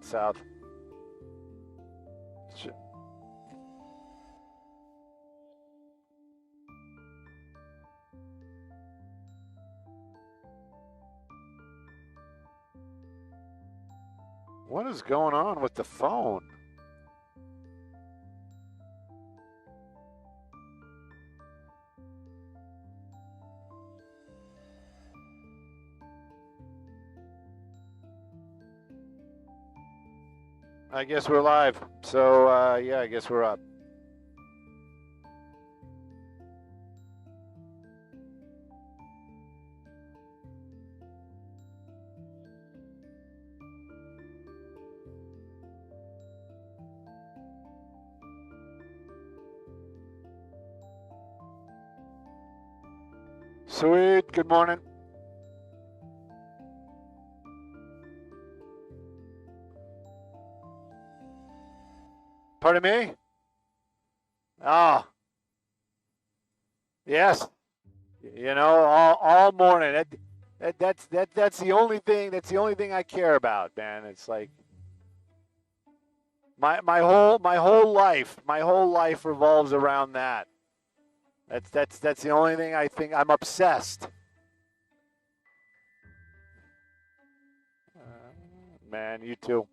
head south. What is going on with the phone? I guess we're live. So, yeah, I guess we're up. Sweet. Good morning. Pardon me? Oh. Yes. You know, all morning. That's the only thing. That's the only thing I care about, man. It's like my whole life revolves around that. That's the only thing I think. I'm obsessed. Man, you too.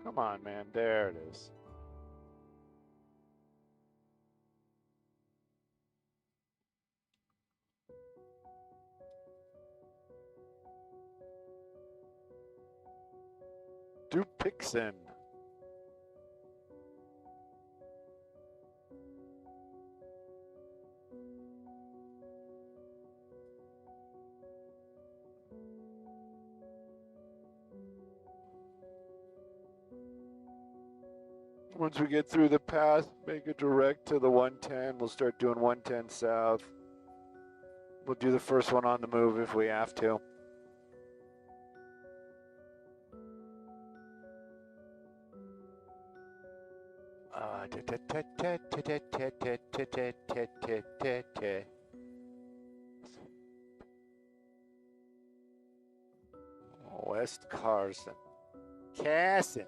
Come on, man. There it is. Dupixon. Once we get through the path, make a direct to the 110. We'll start doing 110 south. We'll do the first one on the move if we have to. West Carson. Casson.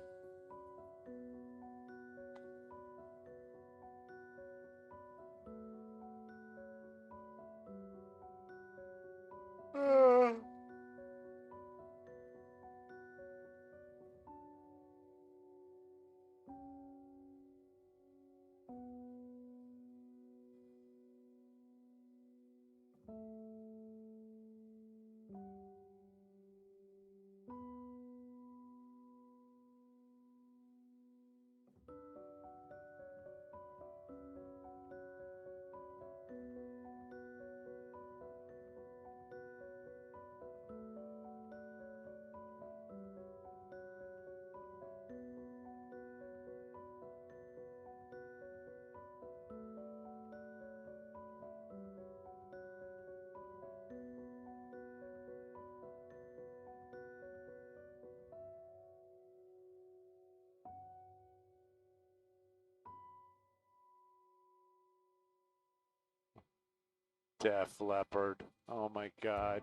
Def Leppard. Oh my God.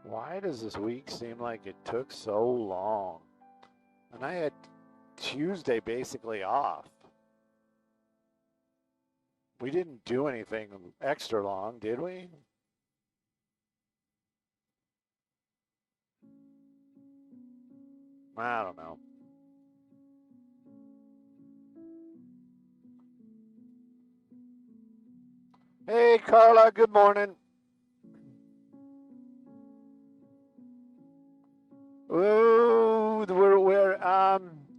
Why does this week seem like it took so long? And I had Tuesday basically off. We didn't do anything extra long, did we? I don't know. Hey, Carla, good morning. Ooh,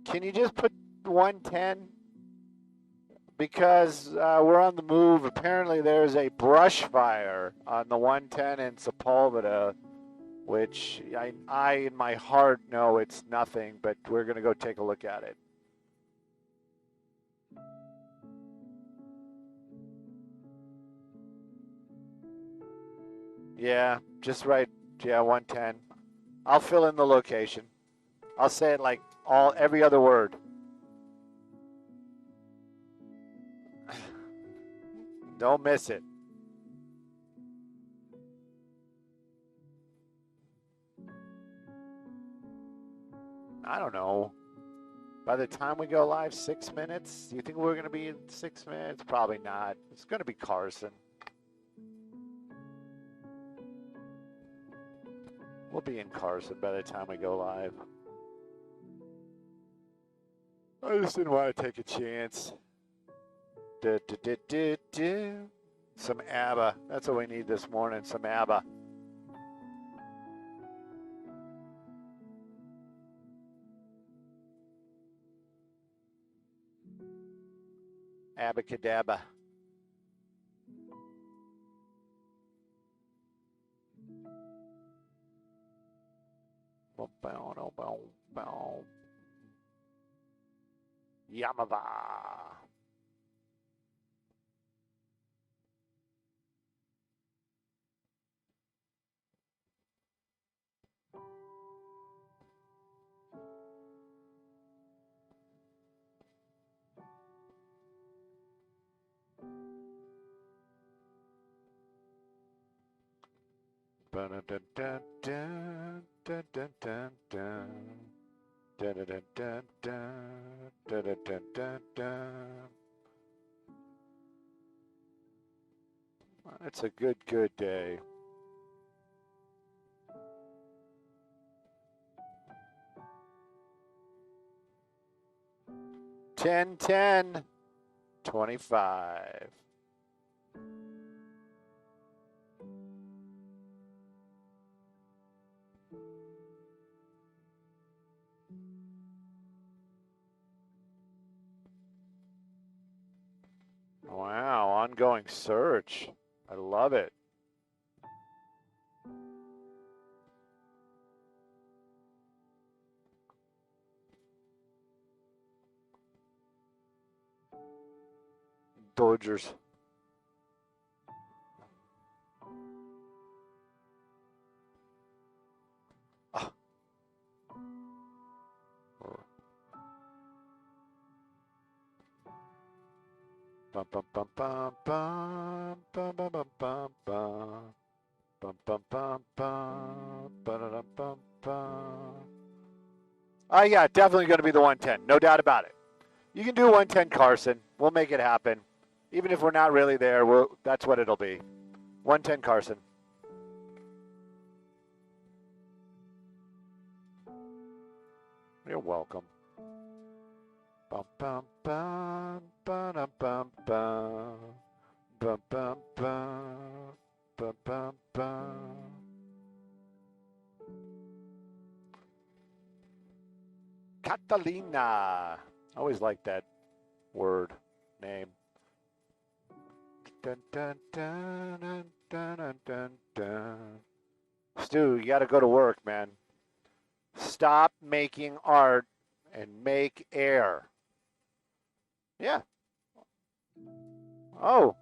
can you just put 110? Because we're on the move. Apparently there's a brush fire on the 110 in Sepulveda, which I in my heart know it's nothing, but we're going to go take a look at it. Yeah, just right. Yeah, 110. I'll fill in the location. I'll say it like every other word. Don't miss it. I don't know. By the time we go live, 6 minutes? Do you think we're going to be in 6 minutes? Probably not. It's going to be Carson. We'll be in Carson by the time we go live. I just didn't want to take a chance. Some ABBA. That's what we need this morning, some ABBA. Abacadabra. Yamava. It's a good day. $10.10 $25. Wow, ongoing search. I love it. Dodgers. Oh. Bum bum bum bum bum bum bum bum bum bum bum bum bum bum bum bum bum. Oh yeah, definitely going to be the 110, no doubt about it. You can do 110 Carson. We'll make it happen. Even if we're not really there, that's what it'll be. 110 Carson. You're welcome. Bum bum bum bum bum bum bum bum bum bum bum bum. Catalina. I always like that word name. Dun, dun, dun, dun, dun, dun, dun. Stu, you got to go to work, man. Stop making art and make air. Yeah. Oh.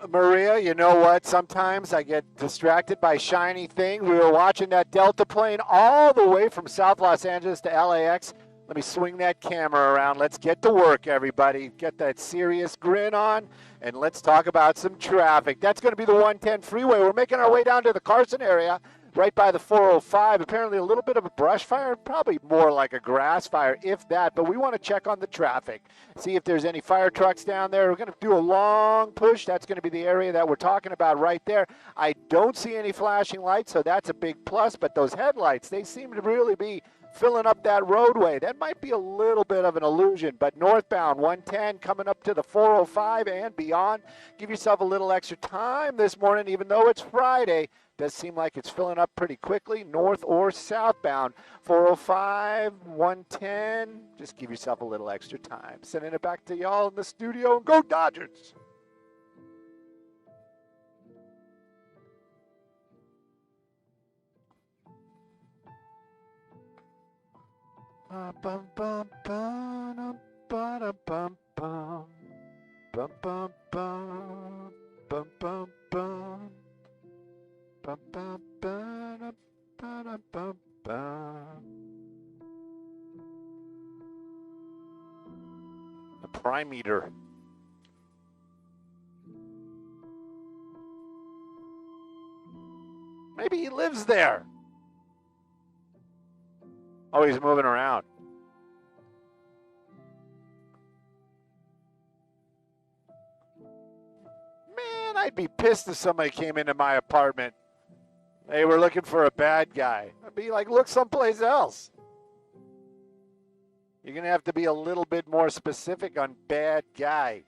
Maria, you know what? Sometimes I get distracted by shiny things. We were watching that Delta plane all the way from South Los Angeles to LAX. Let me swing that camera around. Let's get to work, everybody. Get that serious grin on, and let's talk about some traffic. That's going to be the 110 freeway. We're making our way down to the Carson area, right by the 405. Apparently a little bit of a brush fire, probably more like a grass fire, if that. But we want to check on the traffic, see if there's any fire trucks down there. We're going to do a long push. That's going to be the area that we're talking about right there. I don't see any flashing lights, so that's a big plus. But those headlights, they seem to really be filling up that roadway. That might be a little bit of an illusion, but northbound 110 coming up to the 405 and beyond. Give yourself a little extra time this morning, even though it's Friday. Does seem like it's filling up pretty quickly, north or southbound. 405, 110. Just give yourself a little extra time. Sending it back to y'all in the studio. Go Dodgers! Bum bum bum bum bum bum bum bum bum bum bum bum bum. Bum, bum, bum, bum, bum, bum. The prime meter. Maybe he lives there. Oh, he's moving around. Man, I'd be pissed if somebody came into my apartment. Hey, we're looking for a bad guy. I'd be like, look someplace else. You're going to have to be a little bit more specific on bad guy.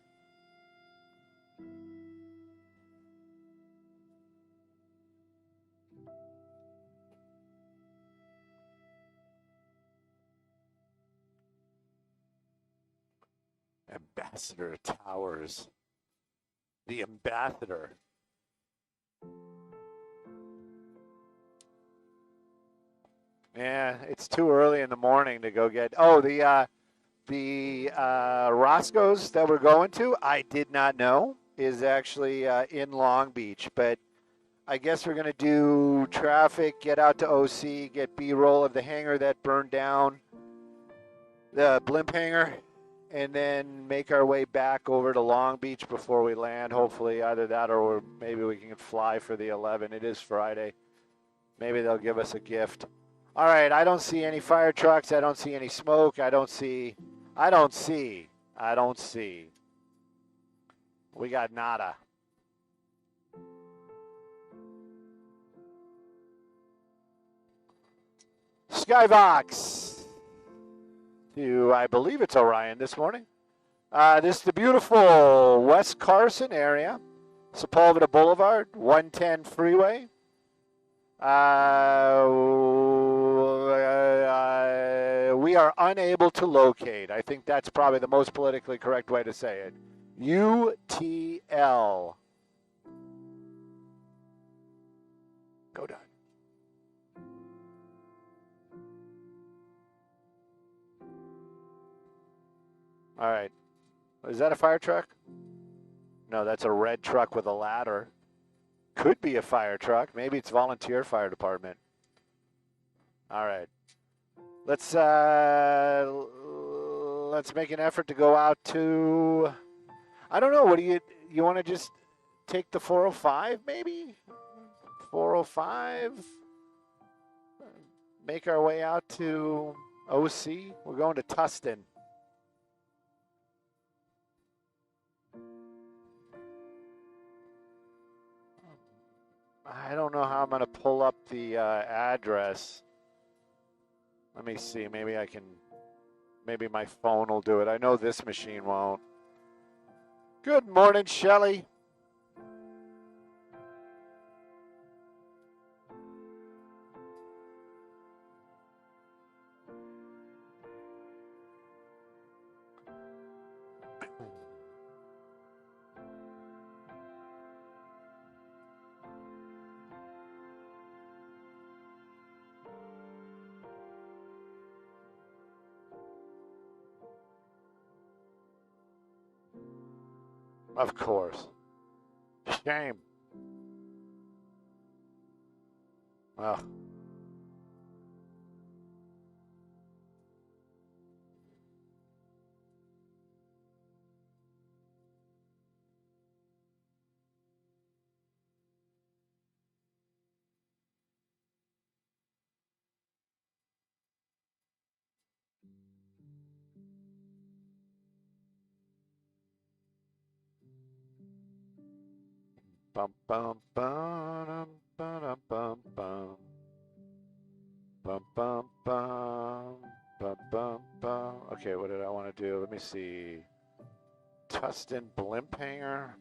Ambassador Towers. The ambassador. Yeah, it's too early in the morning to go get. Oh, the Roscoe's that we're going to, I did not know, is actually in Long Beach. But I guess we're going to do traffic, get out to OC, get B-roll of the hangar that burned down, the blimp hangar, and then make our way back over to Long Beach before we land. Hopefully either that or maybe we can fly for the 11. It is Friday. Maybe they'll give us a gift. All right, I don't see any fire trucks. I don't see any smoke. I don't see. We got nada. Skybox. I believe it's Orion this morning. This is the beautiful West Carson area. Sepulveda Boulevard, 110 freeway. We are unable to locate. I think that's probably the most politically correct way to say it. UTL. Go down. All right. Is that a fire truck? No, that's a red truck with a ladder. Could be a fire truck. Maybe it's volunteer fire department. All right. Let's make an effort to go out to, I don't know, what do you want to just take the 405 maybe? 405? Make our way out to OC? We're going to Tustin. I don't know how I'm going to pull up the address. Let me see. Maybe I can. Maybe my phone will do it. I know this machine won't. Good morning, Shelley. Of course. Shame. Well. Bum bum bum bum bum bum bum bum bum bum bum bum. Okay, what did I want to do? Let me see. Tustin blimp hanger.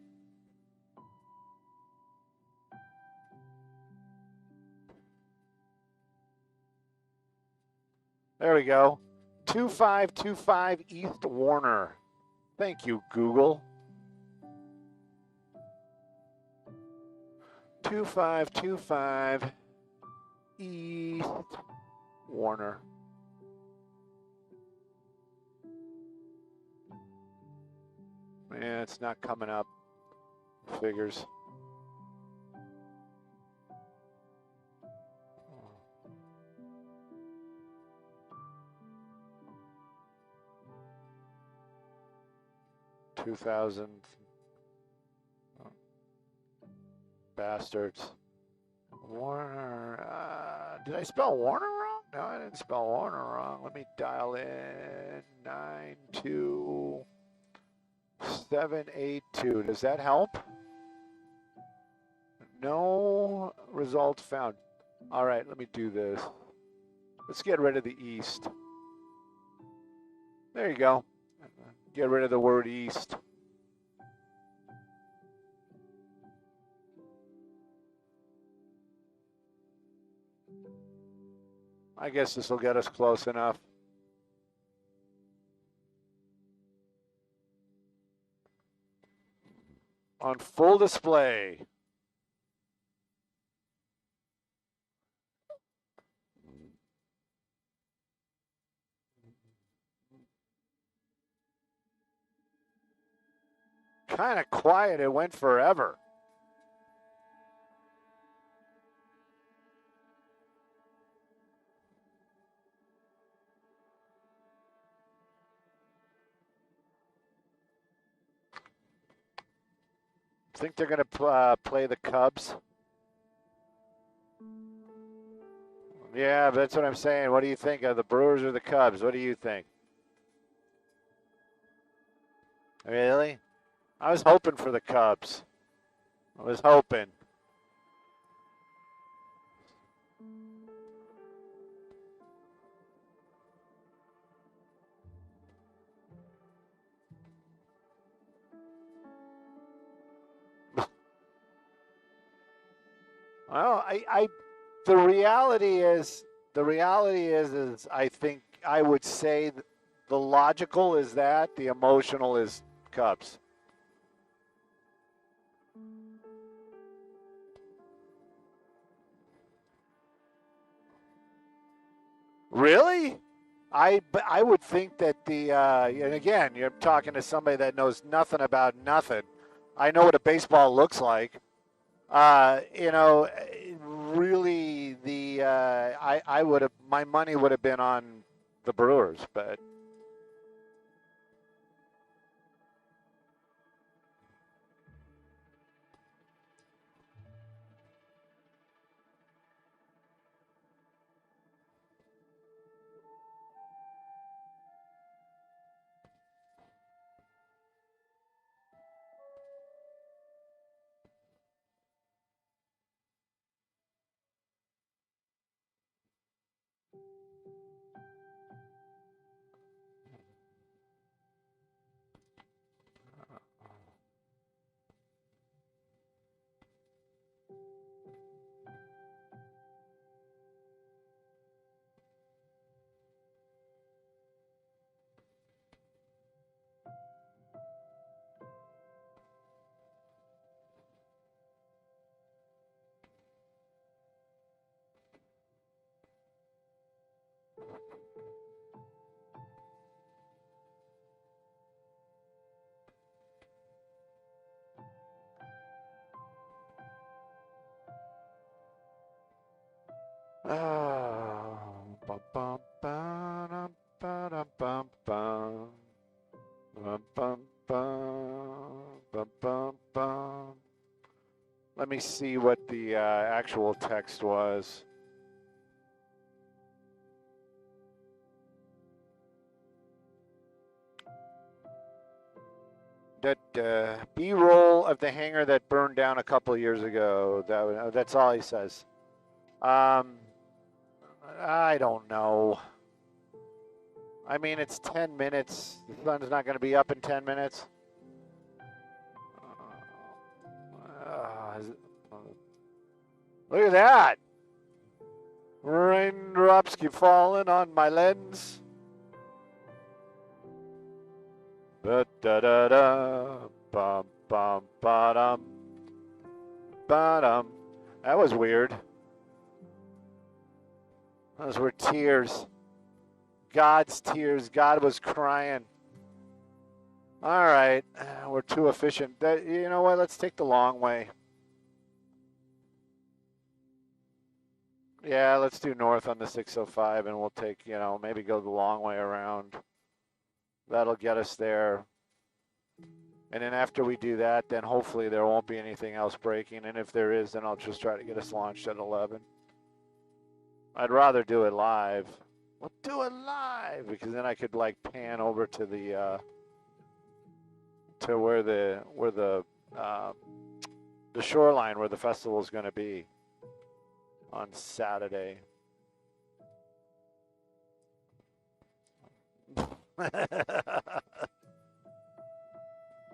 There we go. 2525 East Warner. Thank you, Google. 2525 East Warner. Yeah, it's not coming up. Figures. $2,000. Bastards. Warner. Did I spell Warner wrong? No, I didn't spell Warner wrong. Let me dial in 92782. Does that help? No result found. All right, let me do this. Let's get rid of the East. There you go. Get rid of the word East. I guess this will get us close enough. On full display. Kind of quiet. It went forever. Think they're going to play the Cubs? Yeah, that's what I'm saying. What do you think of the Brewers or the Cubs? What do you think? Really? I was hoping for the Cubs. I was hoping. Well, the reality is I think I would say the logical is that, the emotional is Cubs. Really? I would think that and again, you're talking to somebody that knows nothing about nothing. I know what a baseball looks like. Really, I would have, my money would have been on the Brewers, but. Bum, bum, ba-dum, ba-dum, bum, bum. Bum, bum, bum, bum, bum, bum. Let me see what the actual text was. B-roll of the hangar that burned down a couple years ago. That's all he says. I don't know. I mean, it's 10 minutes. The sun's not going to be up in 10 minutes. Look at that. Raindrops keep falling on my lens. Da-da-da-da. Bum, bum, ba-dum. Ba-dum. That was weird. Those were tears. God's tears. God was crying. All right. We're too efficient. You know what? Let's take the long way. Yeah, let's do north on the 605, and we'll take, maybe go the long way around. That'll get us there. And then after we do that, then hopefully there won't be anything else breaking. And if there is, then I'll just try to get us launched at 11. I'd rather do it live. We'll do it live because then I could like pan over to the to where the shoreline where the festival is going to be on Saturday.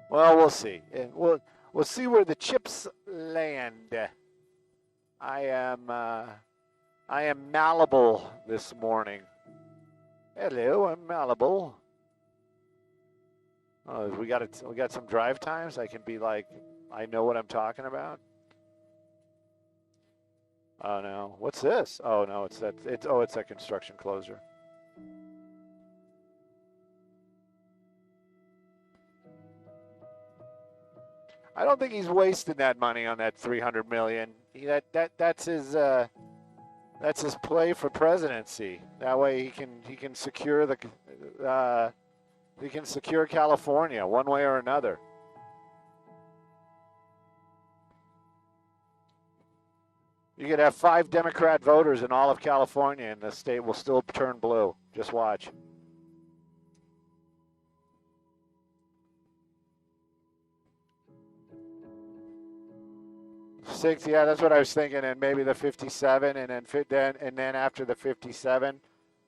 Well, we'll see. We'll see where the chips land. I am malleable this morning. Hello, I'm malleable. Oh, we got some drive times. I can be like, I know what I'm talking about. Oh no, what's this? Oh no, it's that construction closer. I don't think he's wasting that money on that $300 million. That's his play for presidency. That way he can secure secure California one way or another. You could have 5 Democrat voters in all of California, and the state will still turn blue. Just watch. Six, yeah, that's what I was thinking, and maybe the 57, and then after the 57,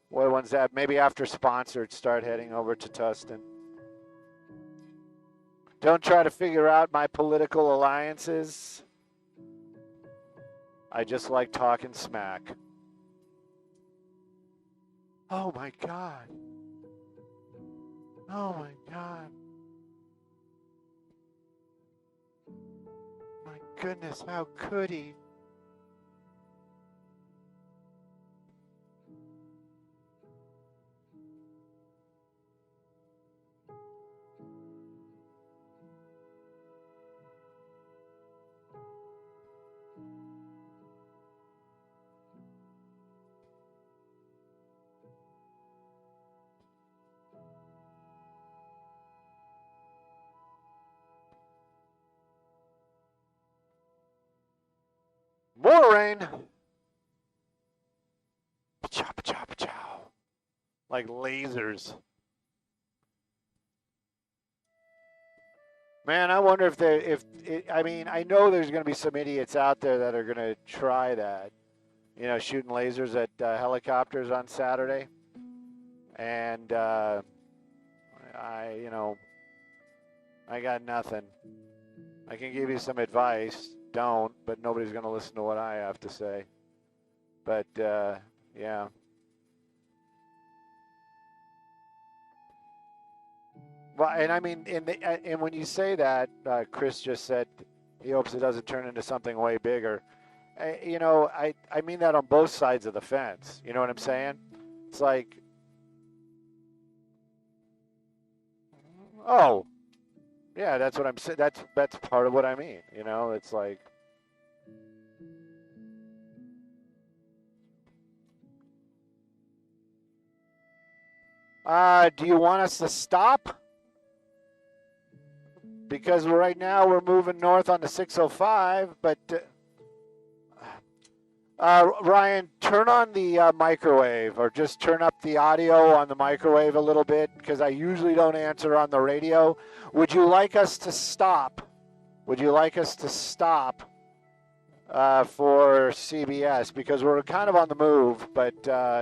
what one's that? Maybe after sponsored, start heading over to Tustin. Don't try to figure out my political alliances. I just like talking smack. Oh my God. Oh my God. My goodness, how could he? More rain. Pachow, pachow, pachow. Like lasers. Man, I wonder I mean, I know there's going to be some idiots out there that are going to try that. You know, shooting lasers at helicopters on Saturday. And I got nothing. I can give you some advice. Don't, but nobody's going to listen to what I have to say. But, yeah. Well, and I mean, and when you say that, Chris just said he hopes it doesn't turn into something way bigger. I mean that on both sides of the fence. You know what I'm saying? It's like, oh, yeah, that's what I'm saying. That's part of what I mean. You know, it's like, do you want us to stop? Because right now we're moving north on the 605, but Ryan, turn on the microwave, or just turn up the audio on the microwave a little bit, because I usually don't answer on the radio. Would you like us to stop? Would you like us to stop for CBS? Because we're kind of on the move, but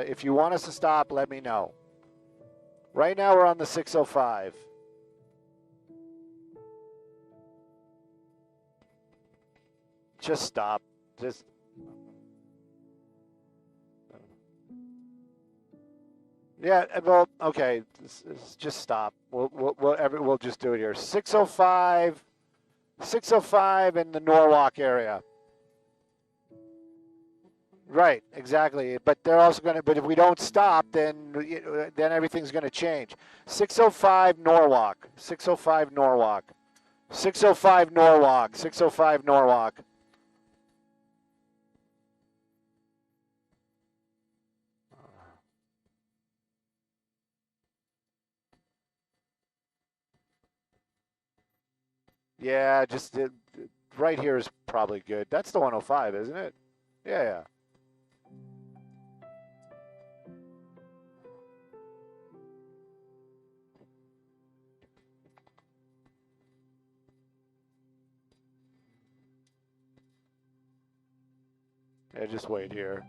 if you want us to stop, let me know. Right now we're on the 605. Just stop. Just. Yeah, well, okay. Just stop. We'll just do it here. 605 in the Norwalk area. Right, exactly. But they're also going to. But if we don't stop, then everything's going to change. 605 Norwalk. 605 Norwalk. 605 Norwalk. 605 Norwalk. Yeah, just right here is probably good. That's the 105, isn't it? Yeah. Yeah, just wait here.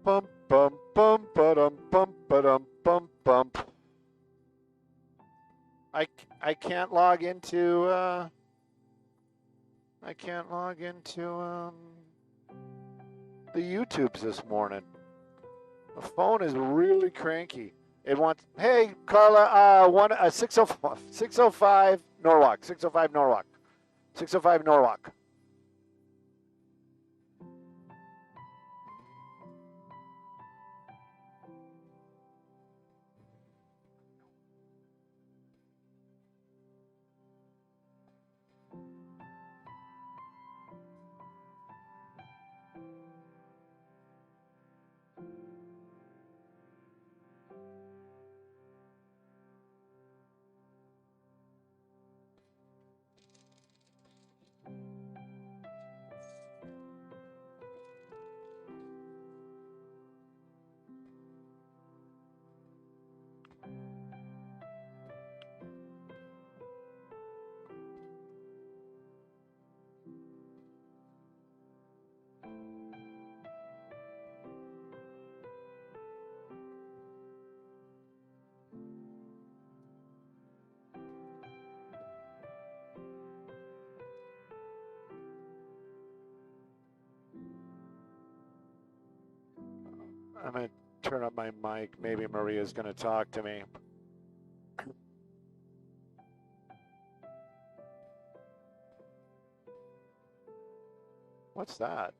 Bum bum bum ba-dum bum ba-dum bum bump. I can't log into the YouTubes this morning. The phone is really cranky. It wants, hey Carla, 605 Norwalk, 605 Norwalk, 605 Norwalk. I'm going to turn up my mic. Maybe Maria's going to talk to me. What's that?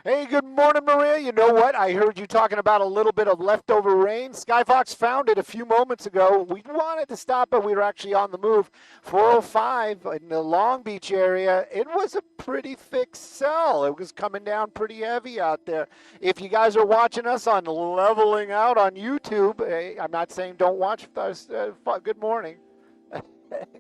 Hey, good morning, Maria. You know what? I heard you talking about a little bit of leftover rain. Skyfox found it a few moments ago. We wanted to stop, but we were actually on the move. 405 in the Long Beach area. It was a pretty thick cell. It was coming down pretty heavy out there. If you guys are watching us on Leveling Out on YouTube, I'm not saying don't watch us. Good morning.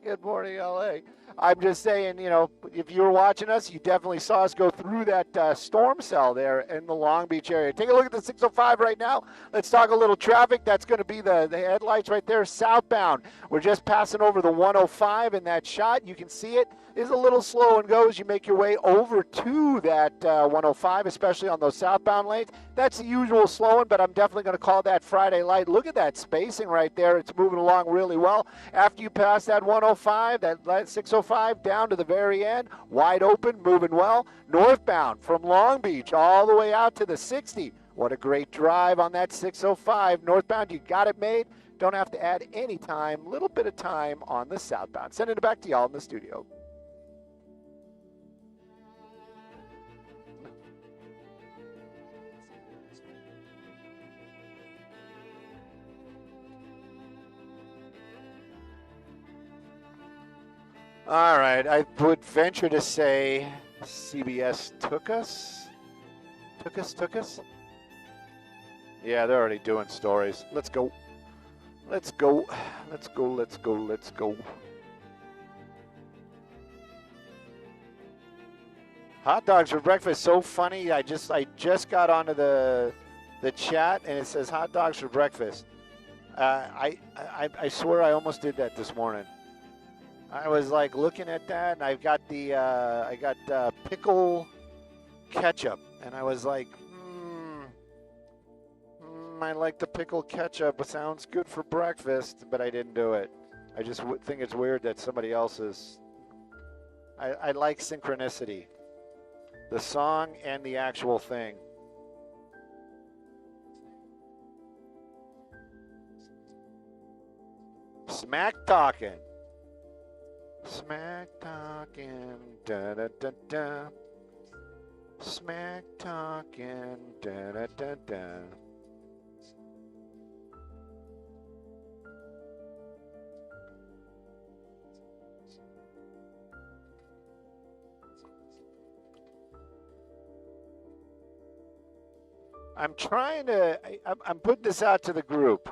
Good morning, LA. I'm just saying, you know, if you were watching us, you definitely saw us go through that storm cell there in the Long Beach area. Take a look at the 605 right now. Let's talk a little traffic. That's going to be the headlights right there, southbound. We're just passing over the 105 in that shot. You can see it is a little slow and go as you make your way over to that 105, especially on those southbound lanes. That's the usual slowing, but I'm definitely going to call that Friday light. Look at that spacing right there. It's moving along really well. After you pass that 105, that 605 down to the very end, wide open, moving well. Northbound from Long Beach all the way out to the 60. What a great drive on that 605. Northbound, you got it made. Don't have to add any time, little bit of time on the southbound. Sending it back to y'all in the studio. All right, I would venture to say CBS took us. Yeah, they're already doing stories. Let's go. Let's go. Let's go. Let's go. Let's go. Hot dogs for breakfast. So funny. I just got onto the chat and it says hot dogs for breakfast. I swear I almost did that this morning. I was like looking at that and I got pickle ketchup and I was like, I like the pickle ketchup. It sounds good for breakfast, but I didn't do it. I just think it's weird that somebody else is. I like synchronicity. The song and the actual thing. Smack talking. Smack talking. Da da da da. Smack talking. Da da da da. I'm trying to, I'm putting this out to the group.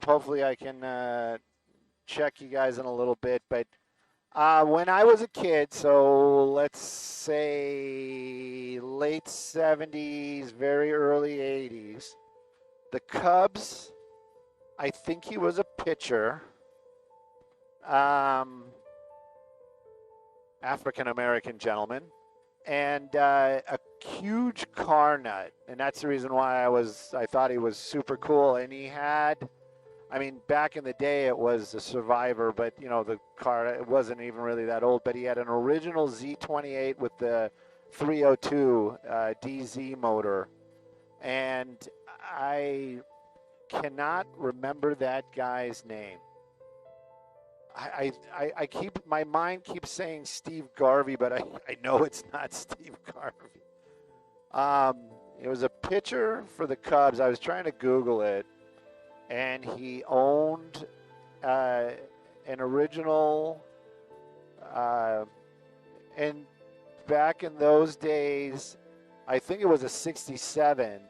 Hopefully I can check you guys in a little bit. But when I was a kid, so let's say late 70s, very early 80s, the Cubs, I think he was a pitcher. African-American gentleman. And a huge car nut, and that's the reason why I thought he was super cool. And he had, I mean, back in the day it was a Survivor, but you know the car, it wasn't even really that old. But he had an original Z28 with the 302 DZ motor, and I cannot remember that guy's name. I keep, my mind keeps saying Steve Garvey, but I know it's not Steve Garvey. It was a pitcher for the Cubs. I was trying to Google it, and he owned an original, and back in those days, I think it was a 67,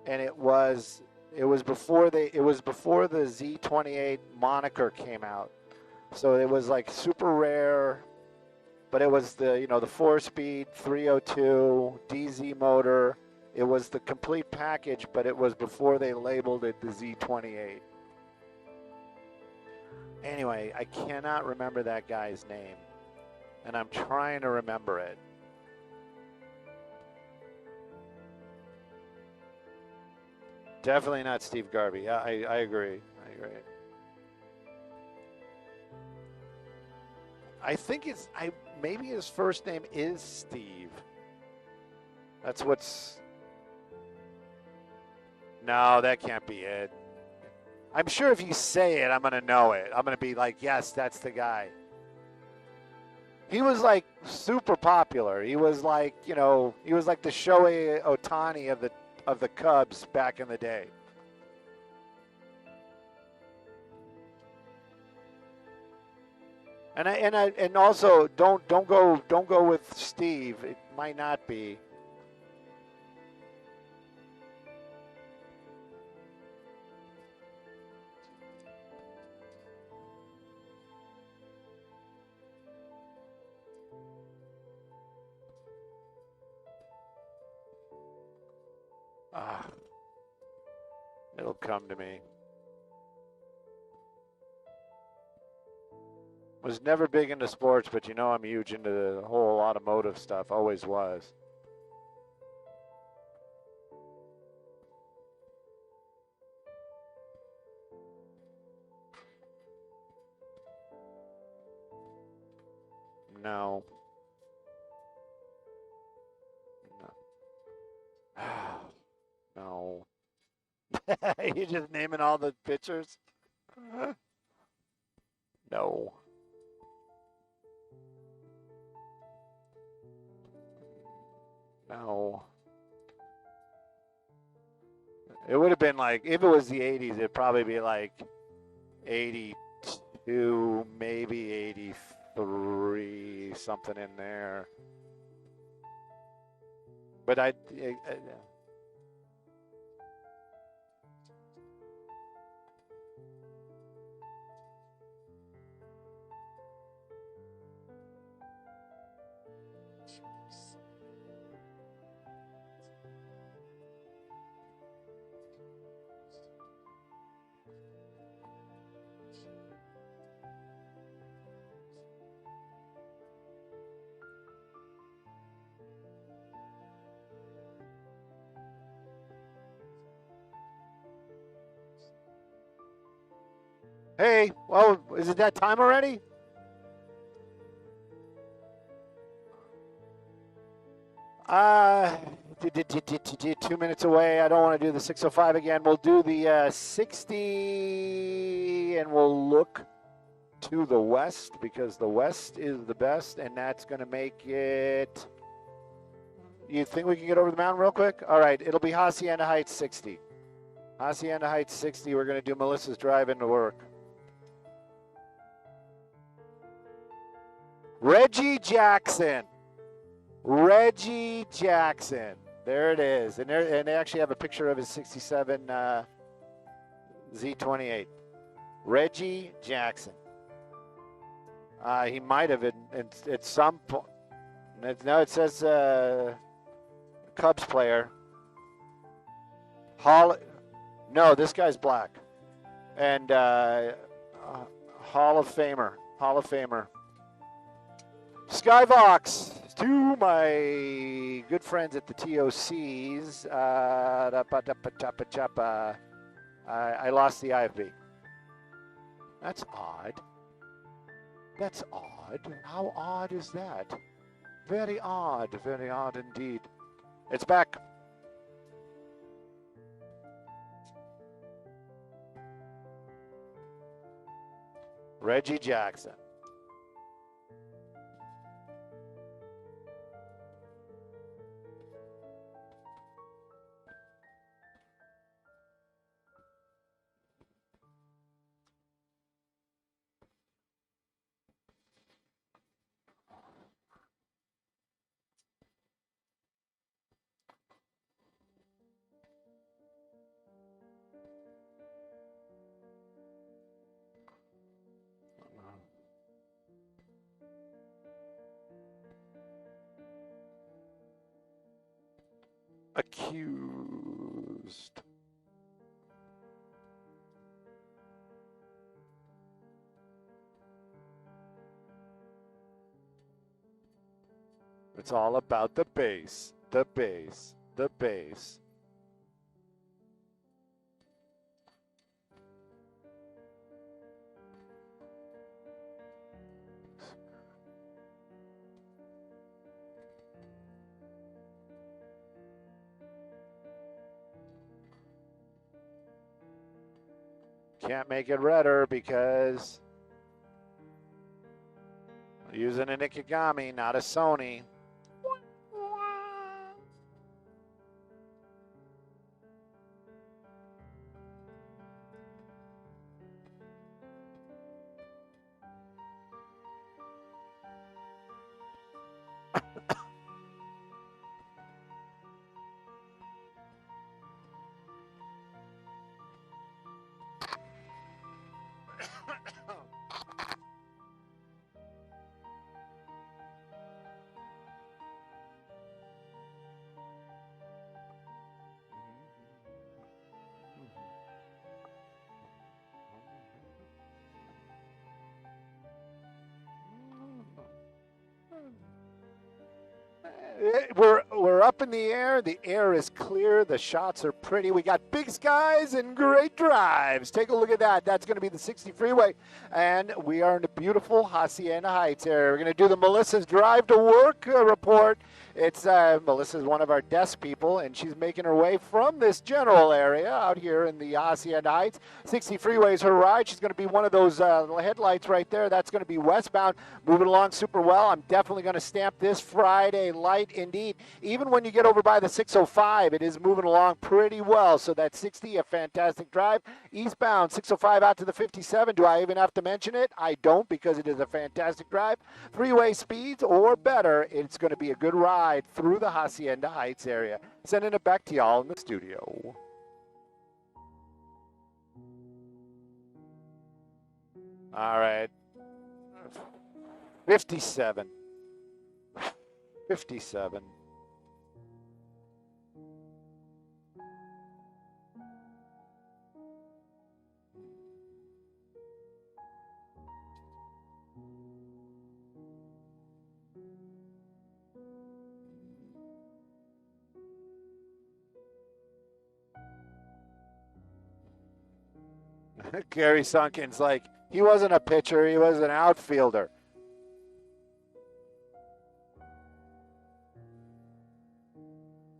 and it was before the Z28 moniker came out. So it was like super rare, but it was the 4-speed 302 DZ motor. It was the complete package, but it was before they labeled it the Z28. Anyway, I cannot remember that guy's name, and I'm trying to remember it. Definitely not Steve Garvey. Yeah, I agree. I think maybe his first name is Steve. That's what's. No, that can't be it. I'm sure if you say it, I'm going to know it. I'm going to be like, yes, that's the guy. He was like super popular. He was like, he was like the Shohei Ohtani of the Cubs back in the day. And also don't go with Steve. It might not be. It'll come to me. Was never big into sports, but I'm huge into the whole automotive stuff. Always was. No. No. You're just naming all the pitchers? No. No. It would have been like, if it was the 80s, it'd probably be like 82, maybe 83, something in there. But Hey, well, is it that time already? Uh, 2 minutes away. I don't want to do the 605 again. We'll do the 60, and we'll look to the west because the west is the best, and that's going to make it. You think we can get over the mountain real quick? All right, it'll be Hacienda Heights 60. Hacienda Heights 60. We're going to do Melissa's drive into work. Reggie Jackson. Reggie Jackson. There it is. And they actually have a picture of his 67 Z28. Reggie Jackson. He might have at some point. No, it says Cubs player. No, this guy's black. And Hall of Famer. Hall of Famer. Skyvox, to my good friends at the TOCs, I lost the IFB. That's odd. That's odd. How odd is that? Very odd indeed. It's back. Reggie Jackson. Accused. It's all about the bass, the bass, the bass. Can't make it redder because I'm using a Nikigami, not a Sony. We're up in the air. The air is clear. The shots are pretty. We got big skies and great drives. Take a look at that. That's going to be the 60 freeway. And we are in the beautiful Hacienda Heights area. We're going to do the Melissa's Drive to Work report. It's Melissa's one of our desk people, and she's making her way from this general area out here in the Hacienda Heights. 60 freeway is her ride. She's going to be one of those headlights right there. That's going to be westbound, moving along super well. I'm definitely going to stamp this Friday light indeed. Even when you get over by the 605, it is moving along pretty well. So that 60, a fantastic drive. Eastbound, 605 out to the 57. Do I even have to mention it? I don't, because it is a fantastic drive. Freeway speeds or better, it's going to be a good ride through the Hacienda Heights area. Sending it back to y'all in the studio. All right. 57. 57. Gary Sunken's like, He wasn't a pitcher. He was an outfielder.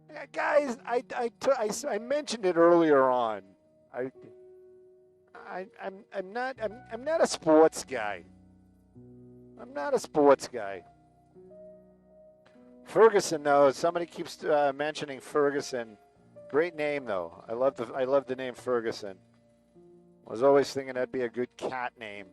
Yeah, guys, I mentioned it earlier on. I'm not a sports guy. I'm not a sports guy. Ferguson, though, somebody keeps mentioning Ferguson. Great name, though. I love the name Ferguson. I was always thinking that'd be a good cat name.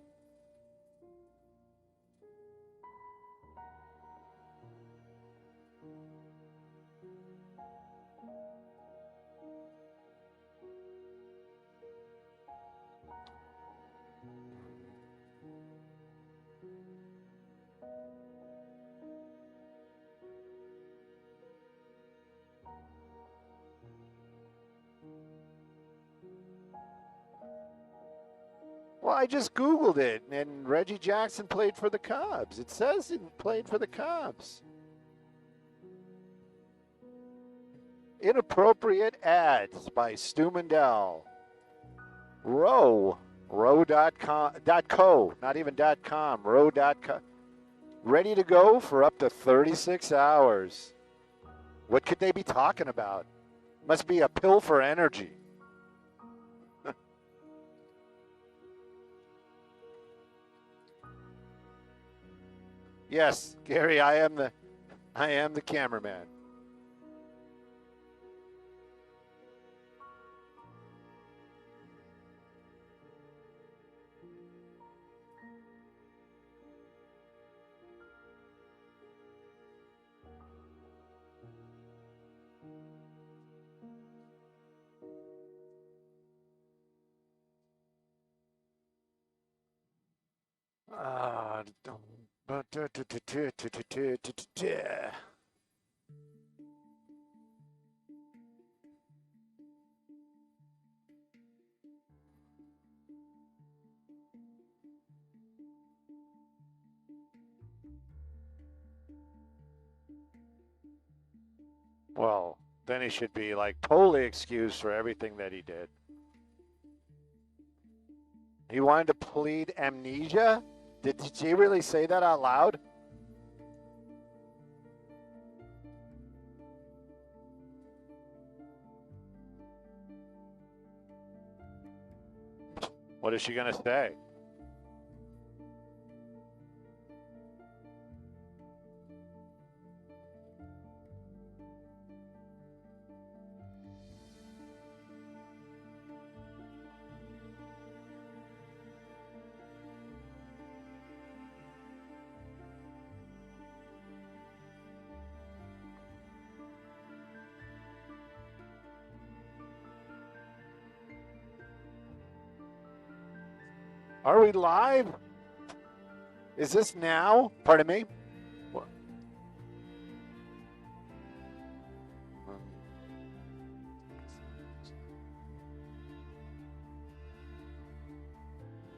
Well, I just Googled it, and Reggie Jackson played for the Cubs. It says he played for the Cubs. Inappropriate ads by Stu Mundel. Row.com, .co, not even .com, row.co. Ready to go for up to 36 hours. What could they be talking about? Must be a pill for energy. Yes, Gary, I am the cameraman. Well, then he should be like totally excused for everything that he did. He wanted to plead amnesia? Did he really say that out loud? What is she going to say? Are we live? Is this now? Pardon me? What?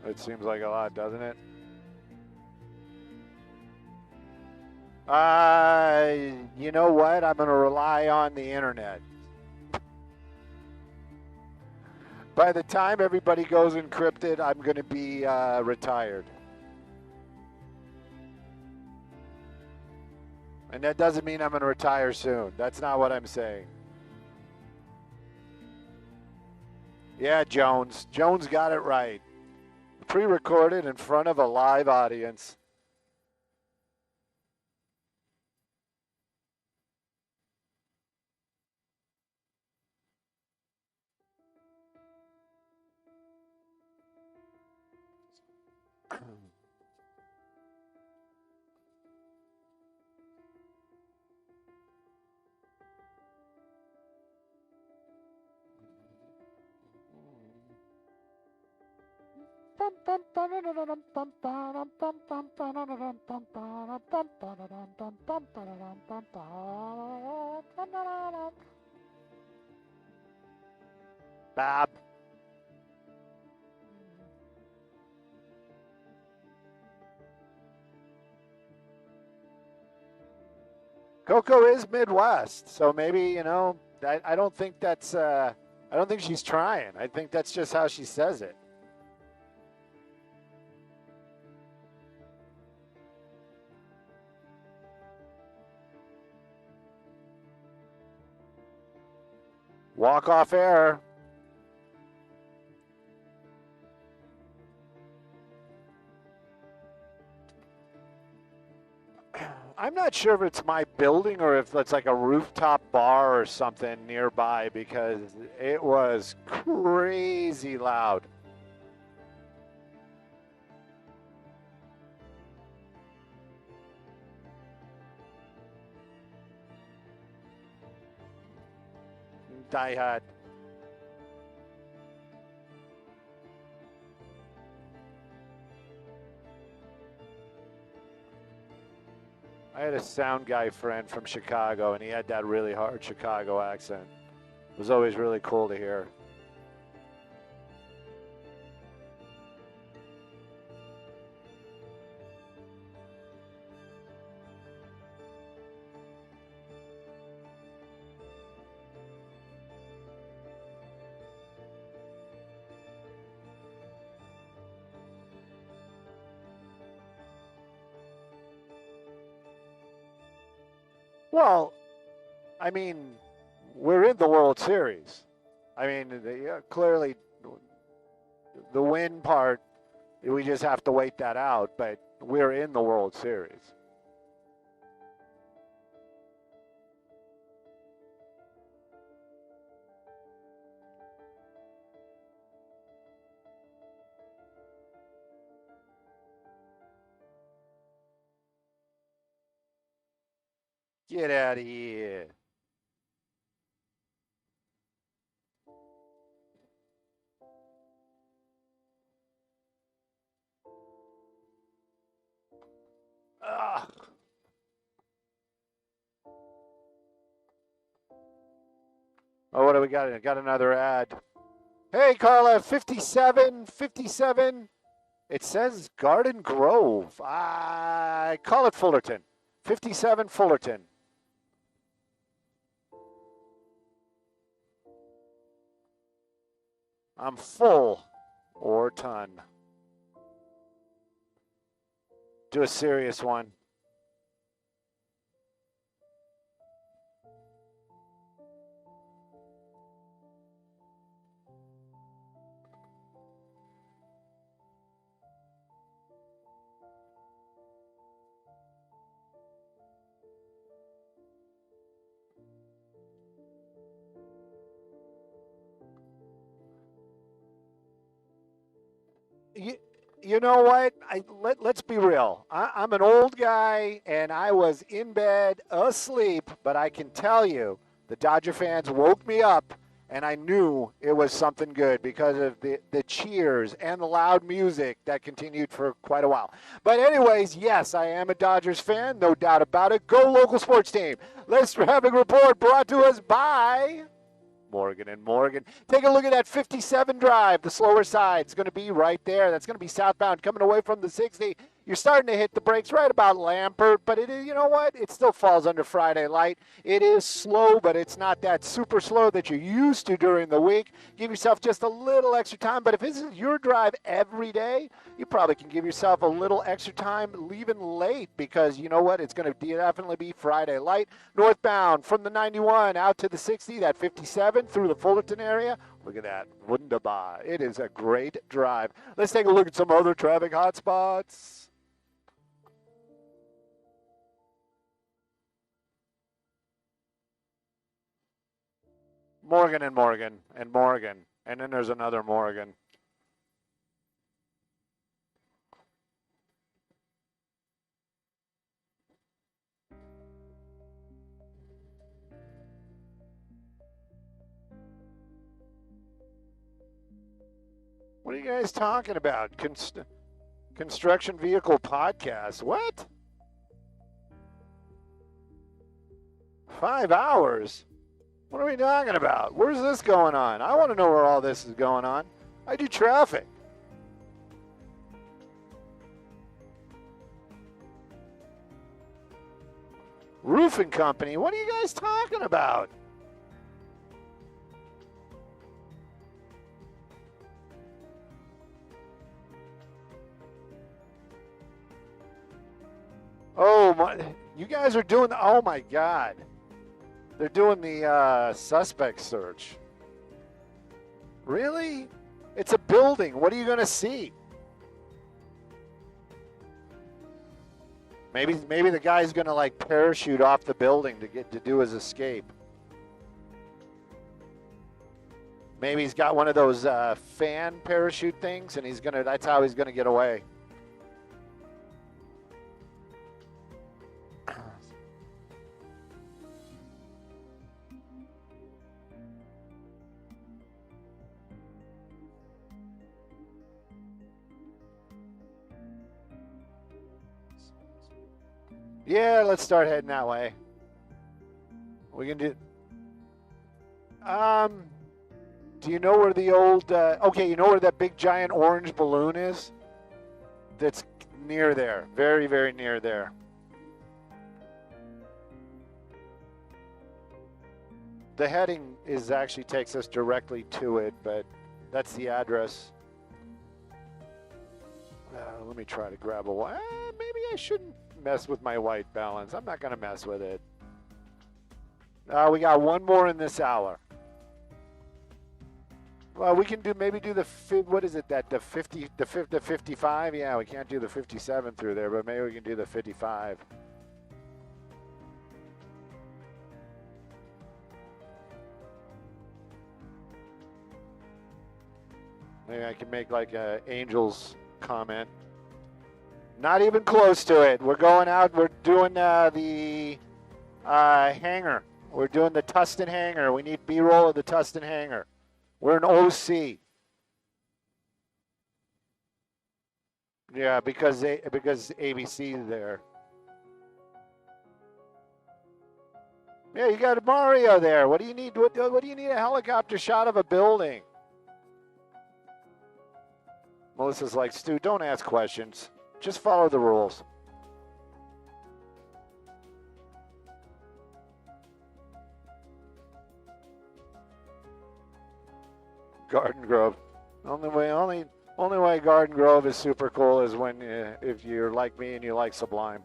It seems like a lot, doesn't it? You know what? I'm going to rely on the internet. By the time everybody goes encrypted, I'm going to be retired. And that doesn't mean I'm going to retire soon. That's not what I'm saying. Yeah, Jones. Jones got it right. Pre-recorded in front of a live audience. Bob. Coco is Midwest, so maybe, you know, I don't think that's, I don't think she's trying. I think that's just how she says it. Walk off air. I'm not sure if it's my building or if it's like a rooftop bar or something nearby because it was crazy loud. Die Hard. I had a sound guy friend from Chicago, and he had that really hard Chicago accent. It was always really cool to hear. Well, I mean, we're in the World Series. I mean, clearly the win part, we just have to wait that out, but we're in the World Series. Get out of here. Ugh. Oh, what do we got? I got another ad. Hey, Carla, 57. It says Garden Grove. I call it Fullerton. 57 Fullerton. I'm full or ton. Do a serious one. You know what? Let's be real. I'm an old guy, and I was in bed asleep, but I can tell you the Dodger fans woke me up, and I knew it was something good because of the cheers and the loud music that continued for quite a while. But anyways, yes, I am a Dodgers fan, no doubt about it. Go local sports team. Let's have a report brought to us by Morgan and Morgan. Take a look at that 57 drive. The slower side is going to be right there. That's going to be southbound coming away from the 60. You're starting to hit the brakes right about Lampert, but it is, you know what? It still falls under Friday Light. It is slow, but it's not that super slow that you're used to during the week. Give yourself just a little extra time, but if this is your drive every day, you probably can give yourself a little extra time leaving late because you know what? It's going to definitely be Friday Light. Northbound from the 91 out to the 60, that 57 through the Fullerton area. Look at that. Wunderbar. It is a great drive. Let's take a look at some other traffic hotspots. Morgan and Morgan and Morgan. And then there's another Morgan. What are you guys talking about? Construction vehicle podcast. What? 5 hours? What are we talking about? Where's this going on? I want to know where all this is going on. I do traffic. Roofing company? What are you guys talking about? Oh, my. You guys are doing, oh my God. They're doing the suspect search. Really? It's a building. What are you going to see? Maybe the guy's going to like parachute off the building to do his escape. Maybe he's got one of those fan parachute things, and that's how he's gonna get away. Yeah, let's start heading that way. We can do. Do you know where the old? Okay, you know where that big giant orange balloon is? That's near there, very, very near there. The heading actually takes us directly to it, but that's the address. Let me try to grab a. Maybe I shouldn't mess with my white balance. I'm not gonna mess with it. We got one more in this hour. Well, we can maybe do the what is it, that the 55? Yeah, we can't do the 57 through there, but maybe we can do the 55. Maybe I can make like a Angels comment. Not even close to it. We're going out. We're doing the hangar. We're doing the Tustin hangar. We need B-roll of the Tustin hangar. We're an OC. Yeah, because ABC is there. Yeah, you got Mario there. What do you need? What do you need a helicopter shot of a building? Melissa's like, Stu, don't ask questions. Just follow the rules. Garden Grove. Only way Garden Grove is super cool is when if you're like me and you like Sublime.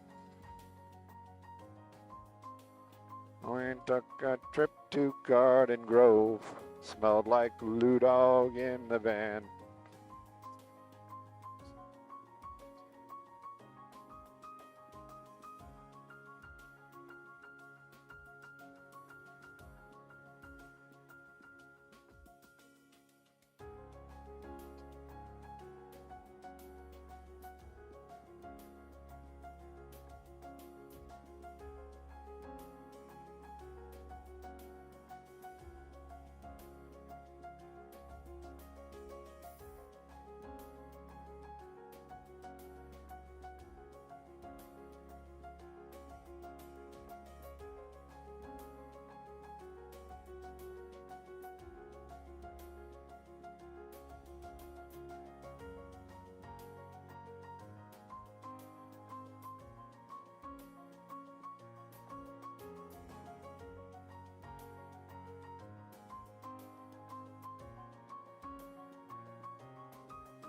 We took a trip to Garden Grove. Smelled like Lou Dog in the van.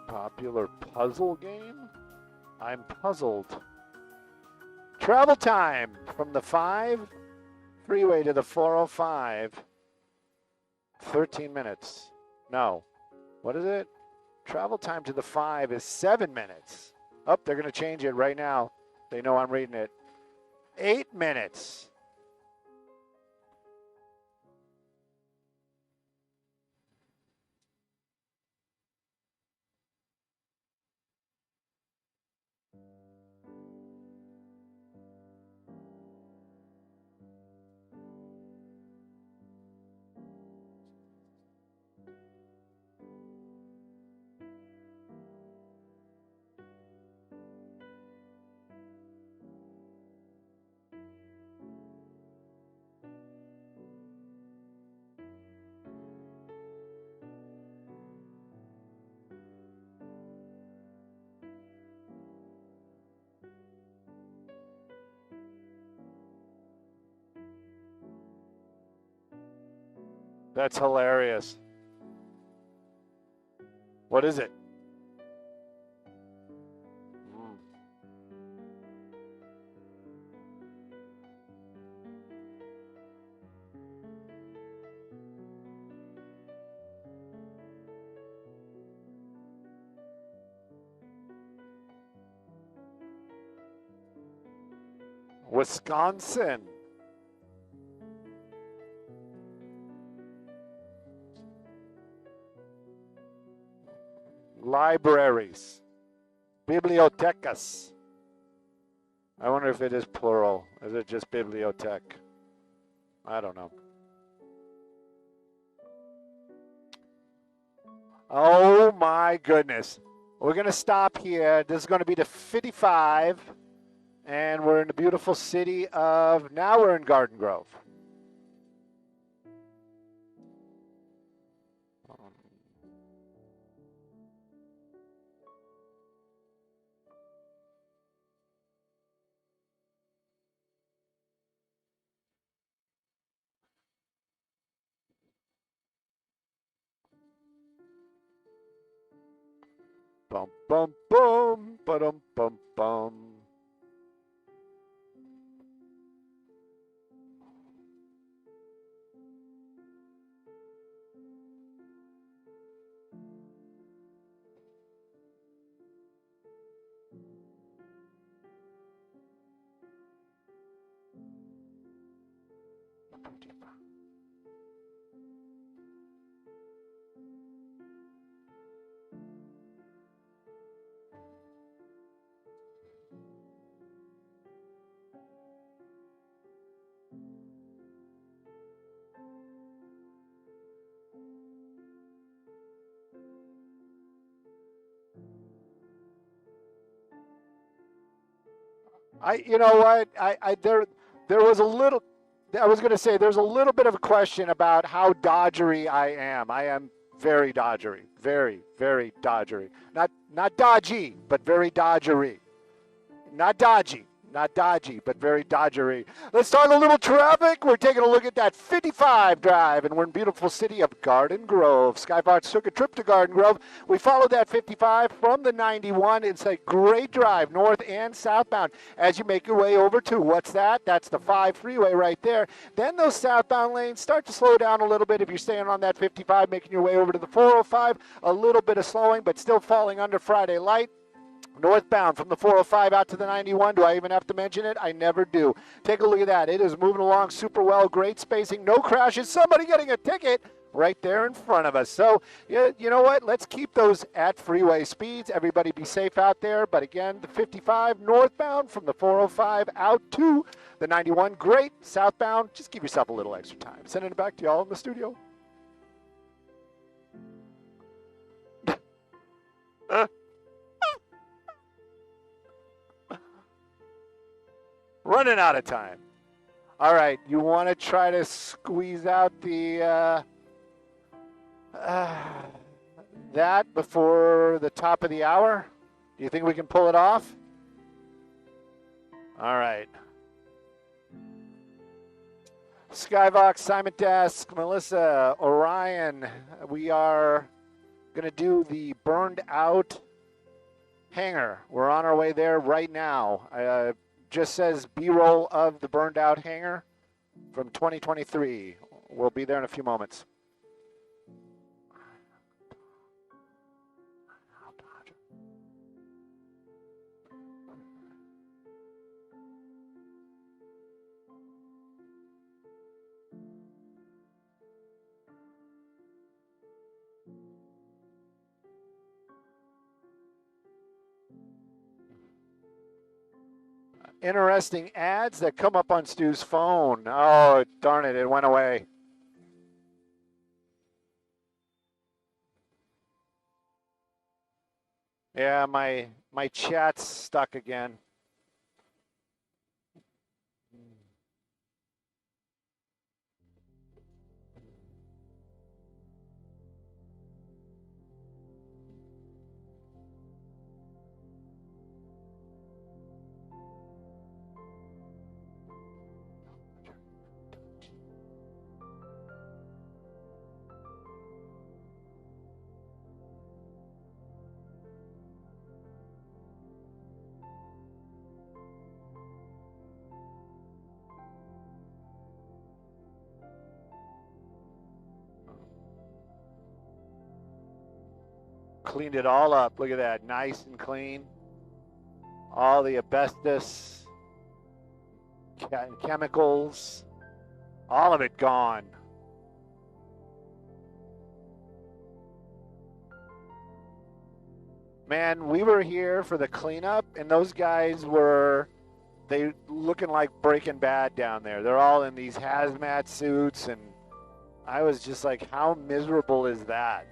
Popular puzzle game? I'm puzzled. Travel time from the 5 freeway to the 405. 13 minutes. No. What is it? Travel time to the 5 is 7 minutes. Oh, they're going to change it right now. They know I'm reading it. 8 minutes. That's hilarious. What is it? Wisconsin. Libraries. Bibliotecas. I wonder if it is plural. Is it just bibliotech? I don't know. Oh my goodness. We're going to stop here. This is going to be the 55. And we're in the beautiful city of, now we're in Garden Grove. Bum, bum, bum, ba-dum, bum, bum. You know what? There was a little. I was going to say there's a little bit of a question about how dodgery I am. I am very dodgery, very, very dodgery. Not dodgy, but very dodgery. Not dodgy. Not dodgy, but very dodgery. Let's start a little traffic. We're taking a look at that 55 drive, and we're in beautiful city of Garden Grove. Skyfox took a trip to Garden Grove. We followed that 55 from the 91. It's a great drive, north and southbound, as you make your way over to, what's that? That's the 5 freeway right there. Then those southbound lanes start to slow down a little bit if you're staying on that 55, making your way over to the 405. A little bit of slowing, but still falling under Friday light. Northbound from the 405 out to the 91. Do I even have to mention it? I never do. Take a look at that. It is moving along super well. Great spacing. No crashes. Somebody getting a ticket right there in front of us. So, you know what? Let's keep those at freeway speeds. Everybody be safe out there. But again, the 55 northbound from the 405 out to the 91. Great. Southbound, just give yourself a little extra time. Sending it back to y'all in the studio. Running out of time. All right, you want to try to squeeze out the that before the top of the hour? Do you think we can pull it off? All right. Skyvox, Simon Desk, Melissa, Orion. We are going to do the burned out hangar. We're on our way there right now. Just says B-roll of the burned out hangar from 2023. We'll be there in a few moments. Interesting ads that come up on Stu's phone. Oh, darn it, it went away. Yeah, my chat's stuck again. Cleaned it all up. Look at that, nice and clean. All the asbestos. chemicals, all of it gone. Man, we were here for the cleanup, and those guys were, they looking like Breaking Bad down there. They're all in these hazmat suits, and I was just like, how miserable is that?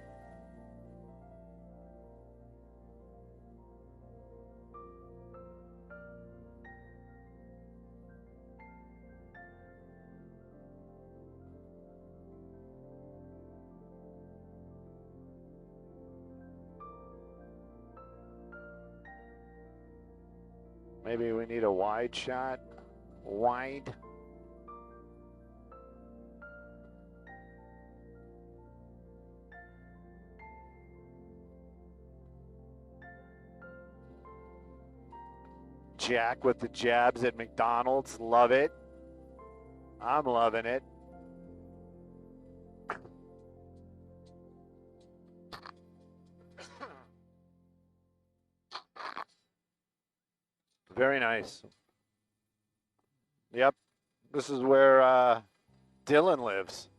Maybe we need a wide shot. Wide. Jack with the jabs at McDonald's. Love it. I'm loving it. Very nice. Yep. This is where Dylan lives.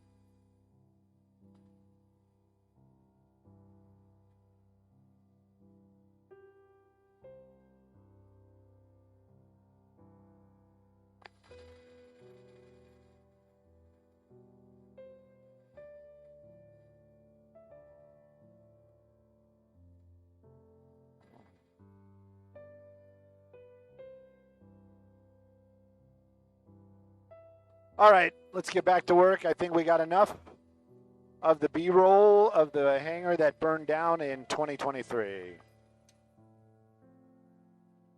All right, let's get back to work. I think we got enough of the B-roll of the hangar that burned down in 2023.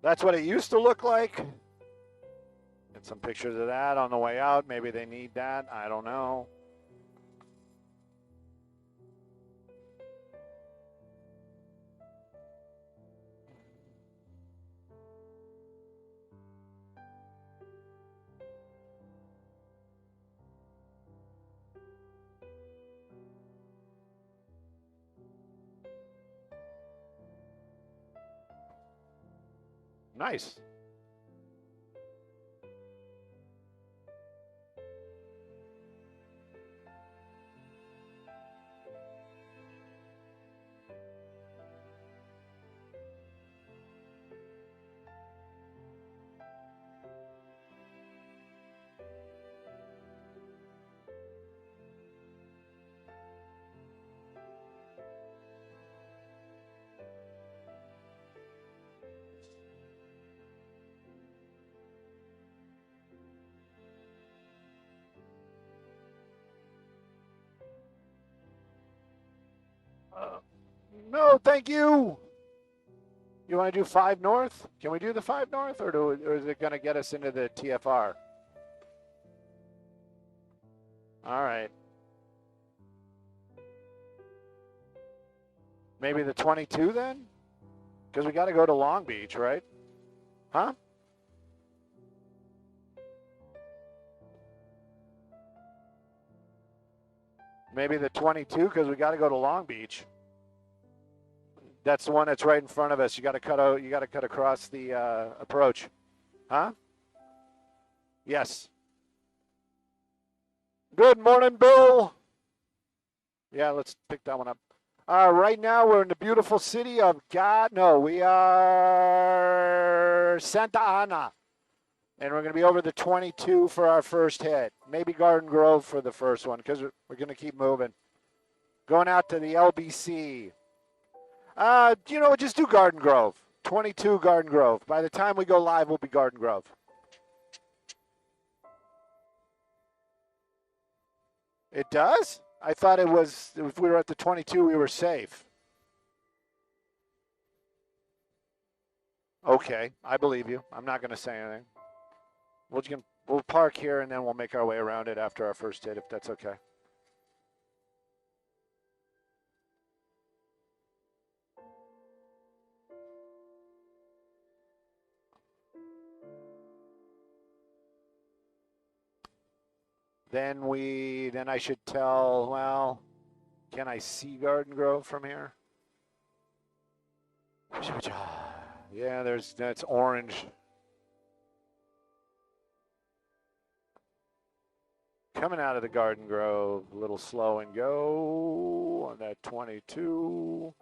That's what it used to look like. Get some pictures of that on the way out. Maybe they need that. I don't know. Nice. No, thank you. You want to do 5 north? Can we do the 5 north, or is it going to get us into the TFR? All right. Maybe the 22 then? Because we got to go to Long Beach, right? Huh? Maybe the 22 because we got to go to Long Beach. That's the one that's right in front of us. You got to cut out. You got to cut across the approach, huh? Yes. Good morning, Bill. Yeah, let's pick that one up. Right now we're in the beautiful city of we are Santa Ana, and we're going to be over the 22 for our first hit. Maybe Garden Grove for the first one because we're going to keep moving. Going out to the LBC. Just do Garden Grove. 22 Garden Grove. By the time we go live, we'll be Garden Grove. It does? I thought it was, if we were at the 22, we were safe. Okay, I believe you. I'm not going to say anything. We'll park here, and then we'll make our way around it after our first hit, if that's okay. Then I should tell, well, can I see Garden Grove from here? Yeah, that's orange. coming out of the Garden Grove, a little slow and go on that 22.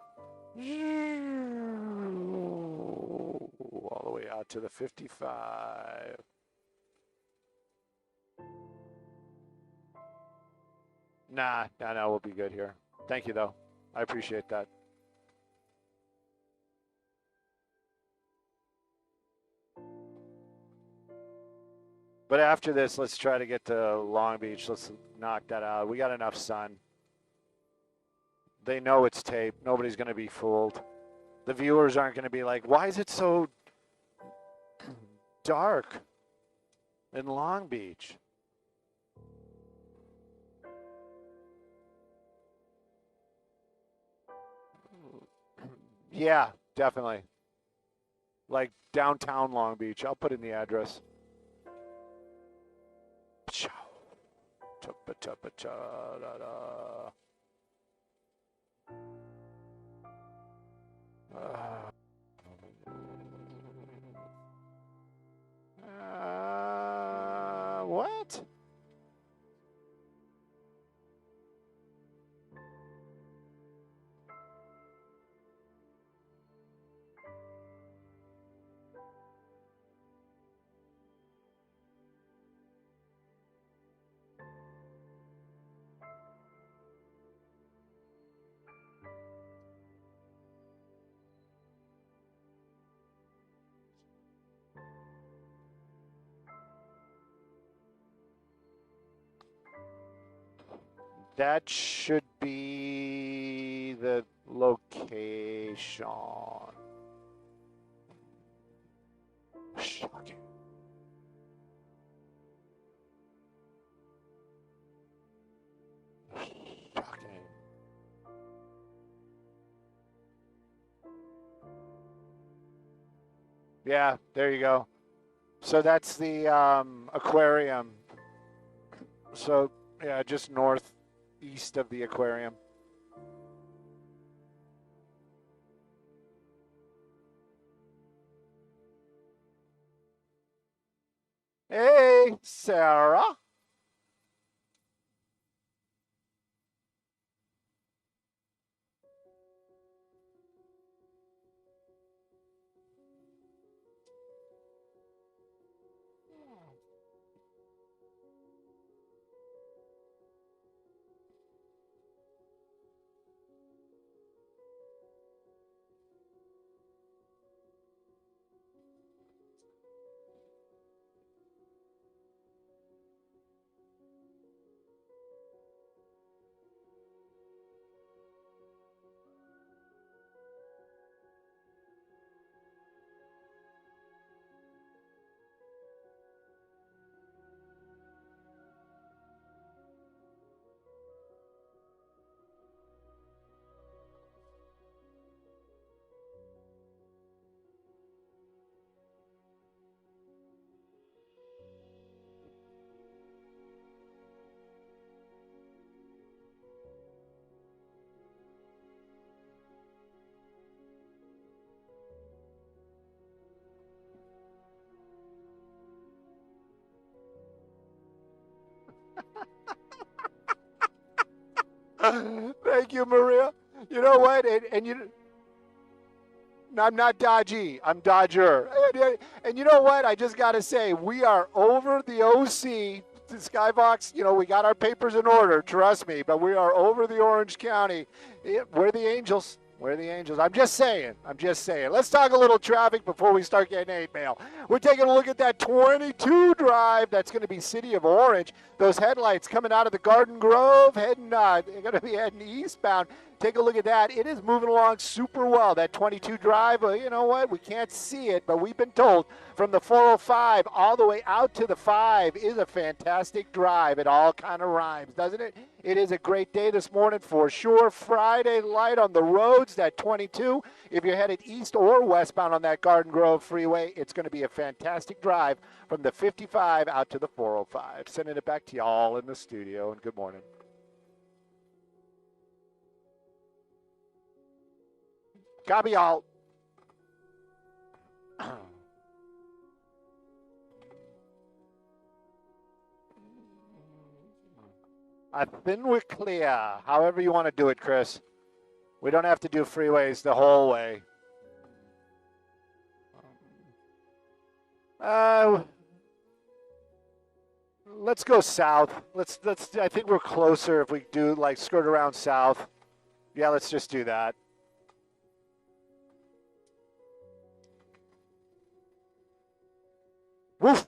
All the way out to the 55. Nah, we'll be good here. Thank you, though. I appreciate that. But after this, let's try to get to Long Beach. Let's knock that out. We got enough sun. They know it's tape. Nobody's going to be fooled. The viewers aren't going to be like, why is it so dark in Long Beach? Yeah, definitely. Like downtown Long Beach. I'll put in the address. What? That should be the location. Shocking. Shocking. Yeah, there you go. So that's the aquarium. So, yeah, just northeast of the aquarium. Hey, Sarah. Thank you, Maria. You know what? And you, I'm not dodgy. I'm Dodger. And you know what? I just got to say, we are over the OC. Skybox, you know, we got our papers in order. Trust me. But we are over the Orange County. We're the Angels. We're the Angels. I'm just saying. Let's talk a little traffic before we start getting hate mail. We're taking a look at that 22 drive. That's going to be City of Orange. Those headlights coming out of the Garden Grove, they're going to be heading eastbound. Take a look at that. It is moving along super well. That 22 drive, you know what? We can't see it, but we've been told from the 405 all the way out to the 5 is a fantastic drive. It all kind of rhymes, doesn't it? It is a great day this morning for sure. Friday light on the roads, that 22. If you're headed east or westbound on that Garden Grove freeway, it's going to be a fantastic drive from the 55 out to the 405. Sending it back to y'all in the studio, and good morning. Copy, y'all. I think we're clear. However you want to do it, Chris. We don't have to do freeways the whole way. Let's go south. Let's. I think we're closer if we do like skirt around south. Yeah, let's just do that. Woof.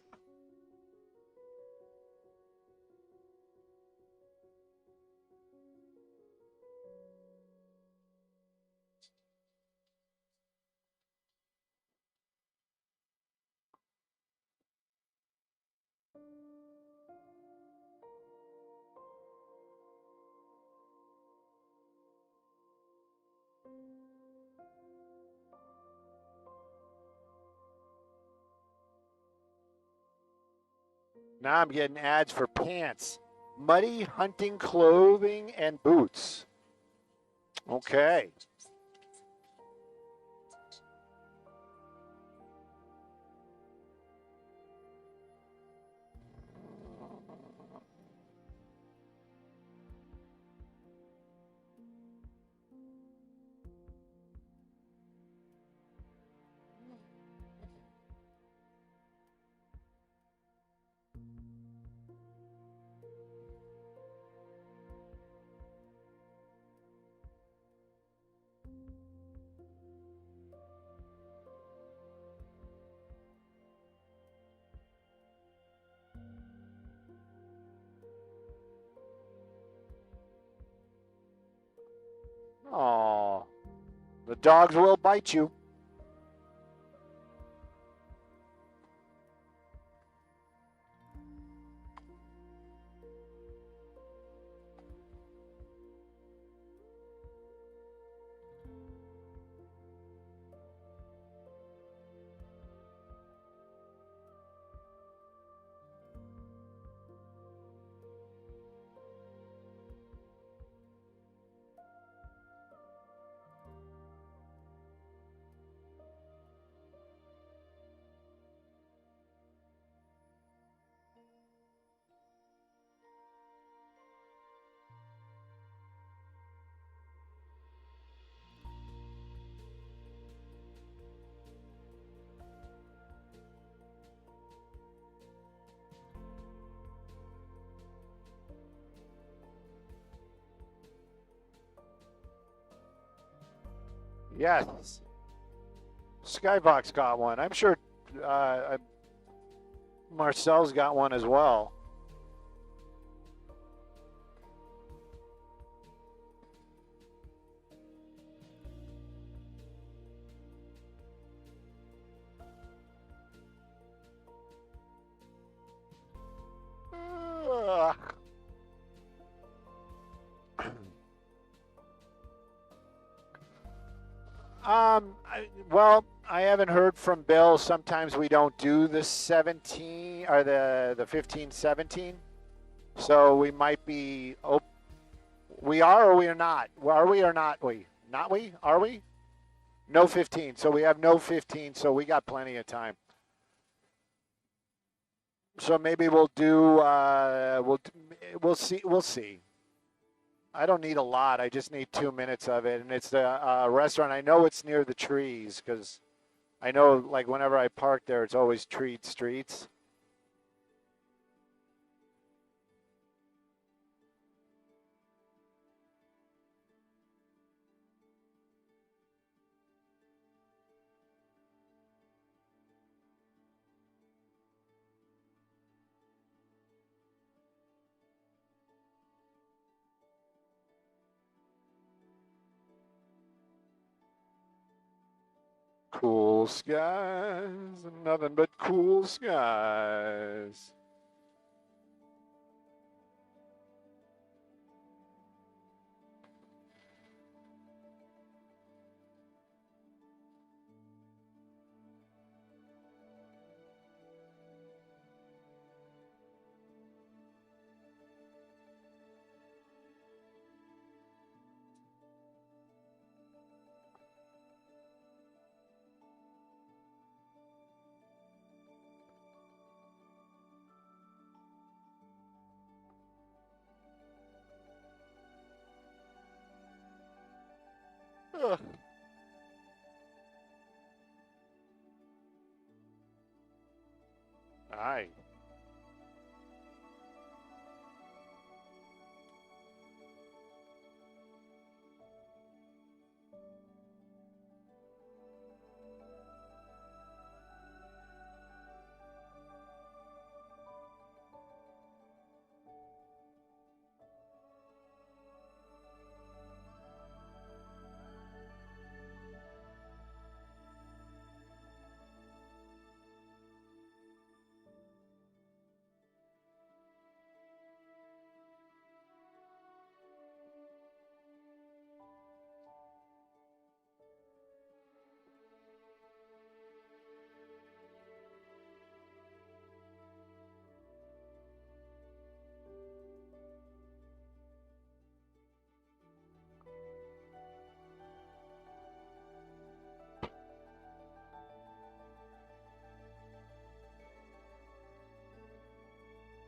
Now I'm getting ads for pants. Muddy hunting clothing and boots. Okay. Oh, the dogs will bite you. Yes. Skybox got one. I'm sure Marcel's got one as well. Well, I haven't heard from Bill. Sometimes we don't do the 17 or the 15, 17. So we might be. Oh, we are or we are not. Are we or not? We not we? Are we? No 15. So we have no 15. So we got plenty of time. So maybe we'll do. We'll see. We'll see. I don't need a lot. I just need 2 minutes of it, and it's the restaurant. I know it's near the trees because I know, like, whenever I park there, it's always treed streets. Cool skies, nothing but cool skies. Ugh. All right.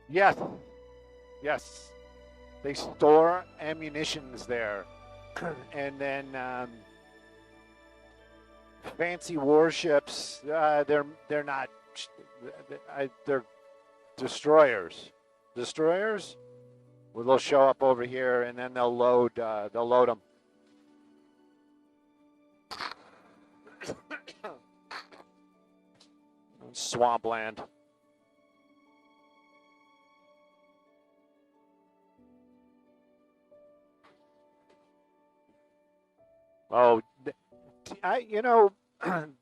Yes. Yes. They store ammunitions there. And then fancy warships, they're not, they're destroyers. Destroyers? Well, they'll show up over here and then they'll load them. Swampland. Oh,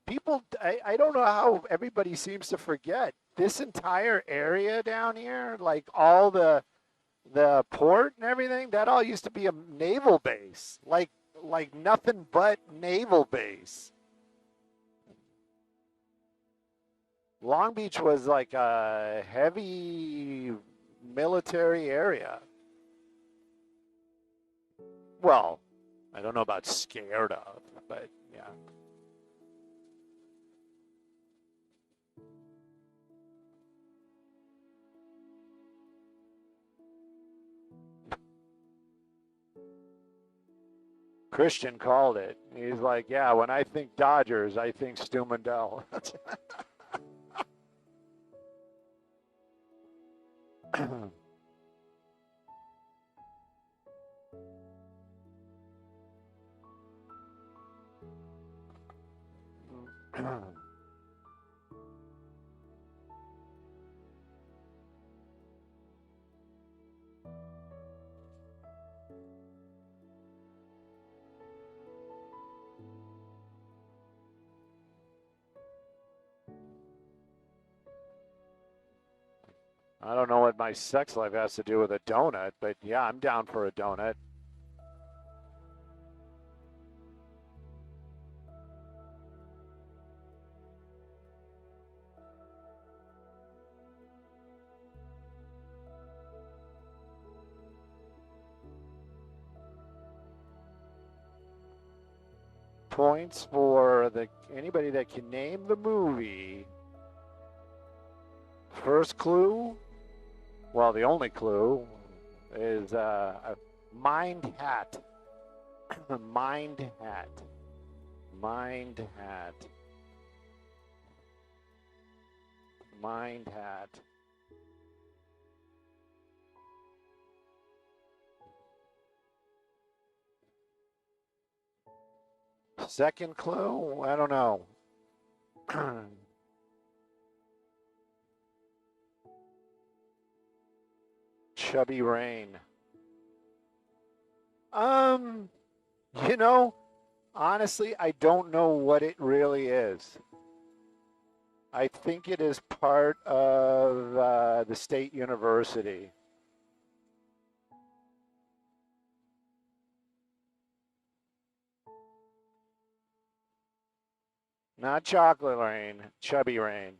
people, I don't know how everybody seems to forget this entire area down here, like all the port and everything, that all used to be a naval base, like nothing but naval base. Long Beach was like a heavy military area. Well, I don't know about scared of, but yeah. Christian called it. He's like, yeah, when I think Dodgers, I think Stu Mundel. I don't know what my sex life has to do with a donut, but yeah, I'm down for a donut. Points for anybody that can name the movie. First clue, well, the only clue is a Mind Hat. Mind Hat. Mind Hat. Mind Hat. Second clue, I don't know. Chubby Rain. You know, honestly, I don't know what it really is. I think it is part of the state university. Not Chocolate Rain, Chubby Rain.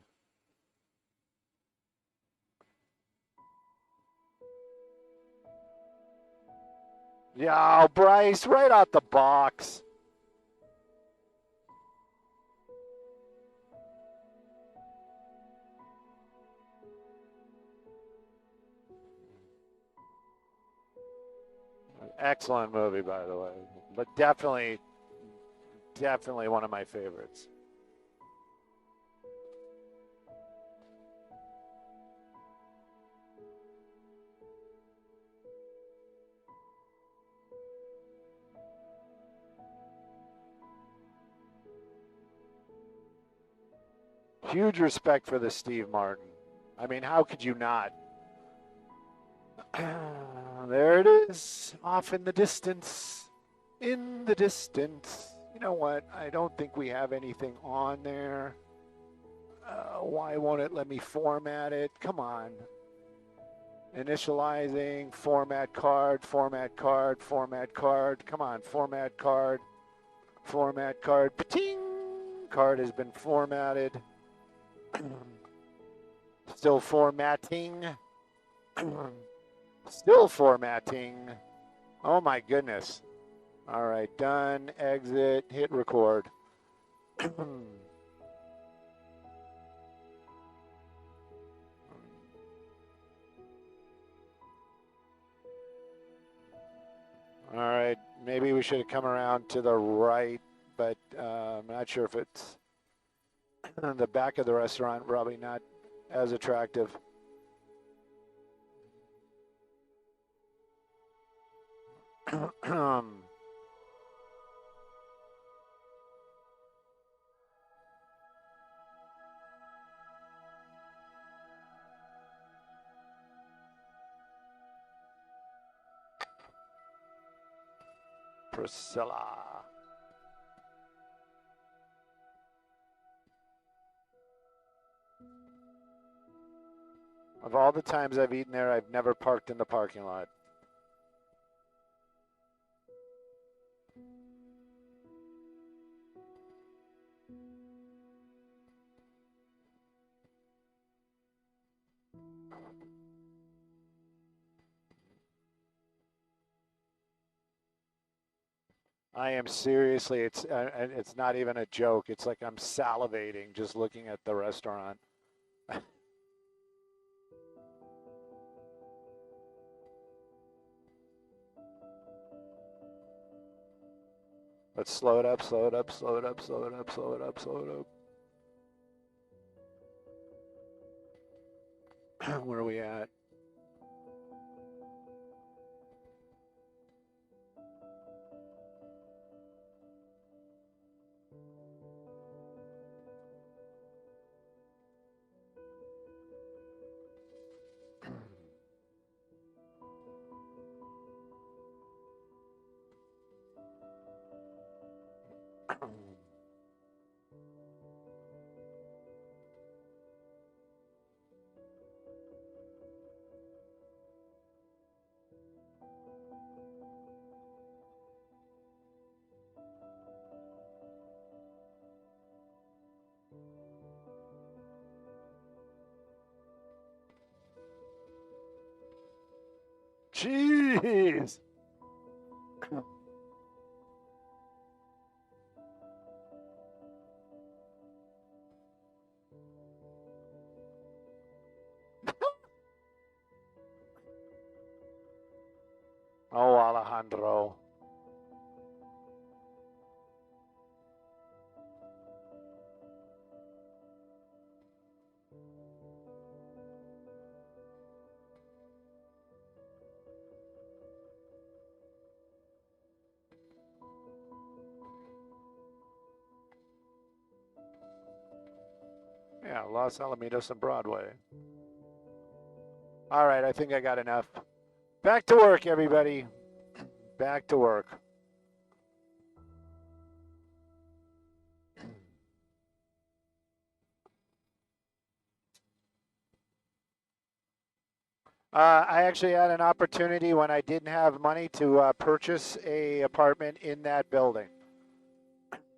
Yeah, Bryce, right out the box. Excellent movie, by the way. But definitely definitely one of my favorites. Huge respect for the Steve Martin. I mean, how could you not? There it is, off in the distance. In the distance. You know what? I don't think we have anything on there. Why won't it let me format it? Come on. Initializing, format card, format card, format card. Come on, format card, format card. Pating! Card has been formatted. Still formatting. Still formatting. Oh my goodness. All right, done, exit, hit record. All right, maybe we should have come around to the right, but I'm not sure if it's the back of the restaurant, probably not as attractive. Priscilla. Of all the times I've eaten there, I've never parked in the parking lot. I am seriously, it's not even a joke. It's like I'm salivating just looking at the restaurant. Let's slow it up, slow it up, slow it up, slow it up, slow it up, slow it up. Where are we at? Jeez. Oh, Alejandro. Yeah, Los Alamitos and Broadway. All right, I think I got enough. Back to work, everybody. Back to work. I actually had an opportunity when I didn't have money to purchase a apartment in that building.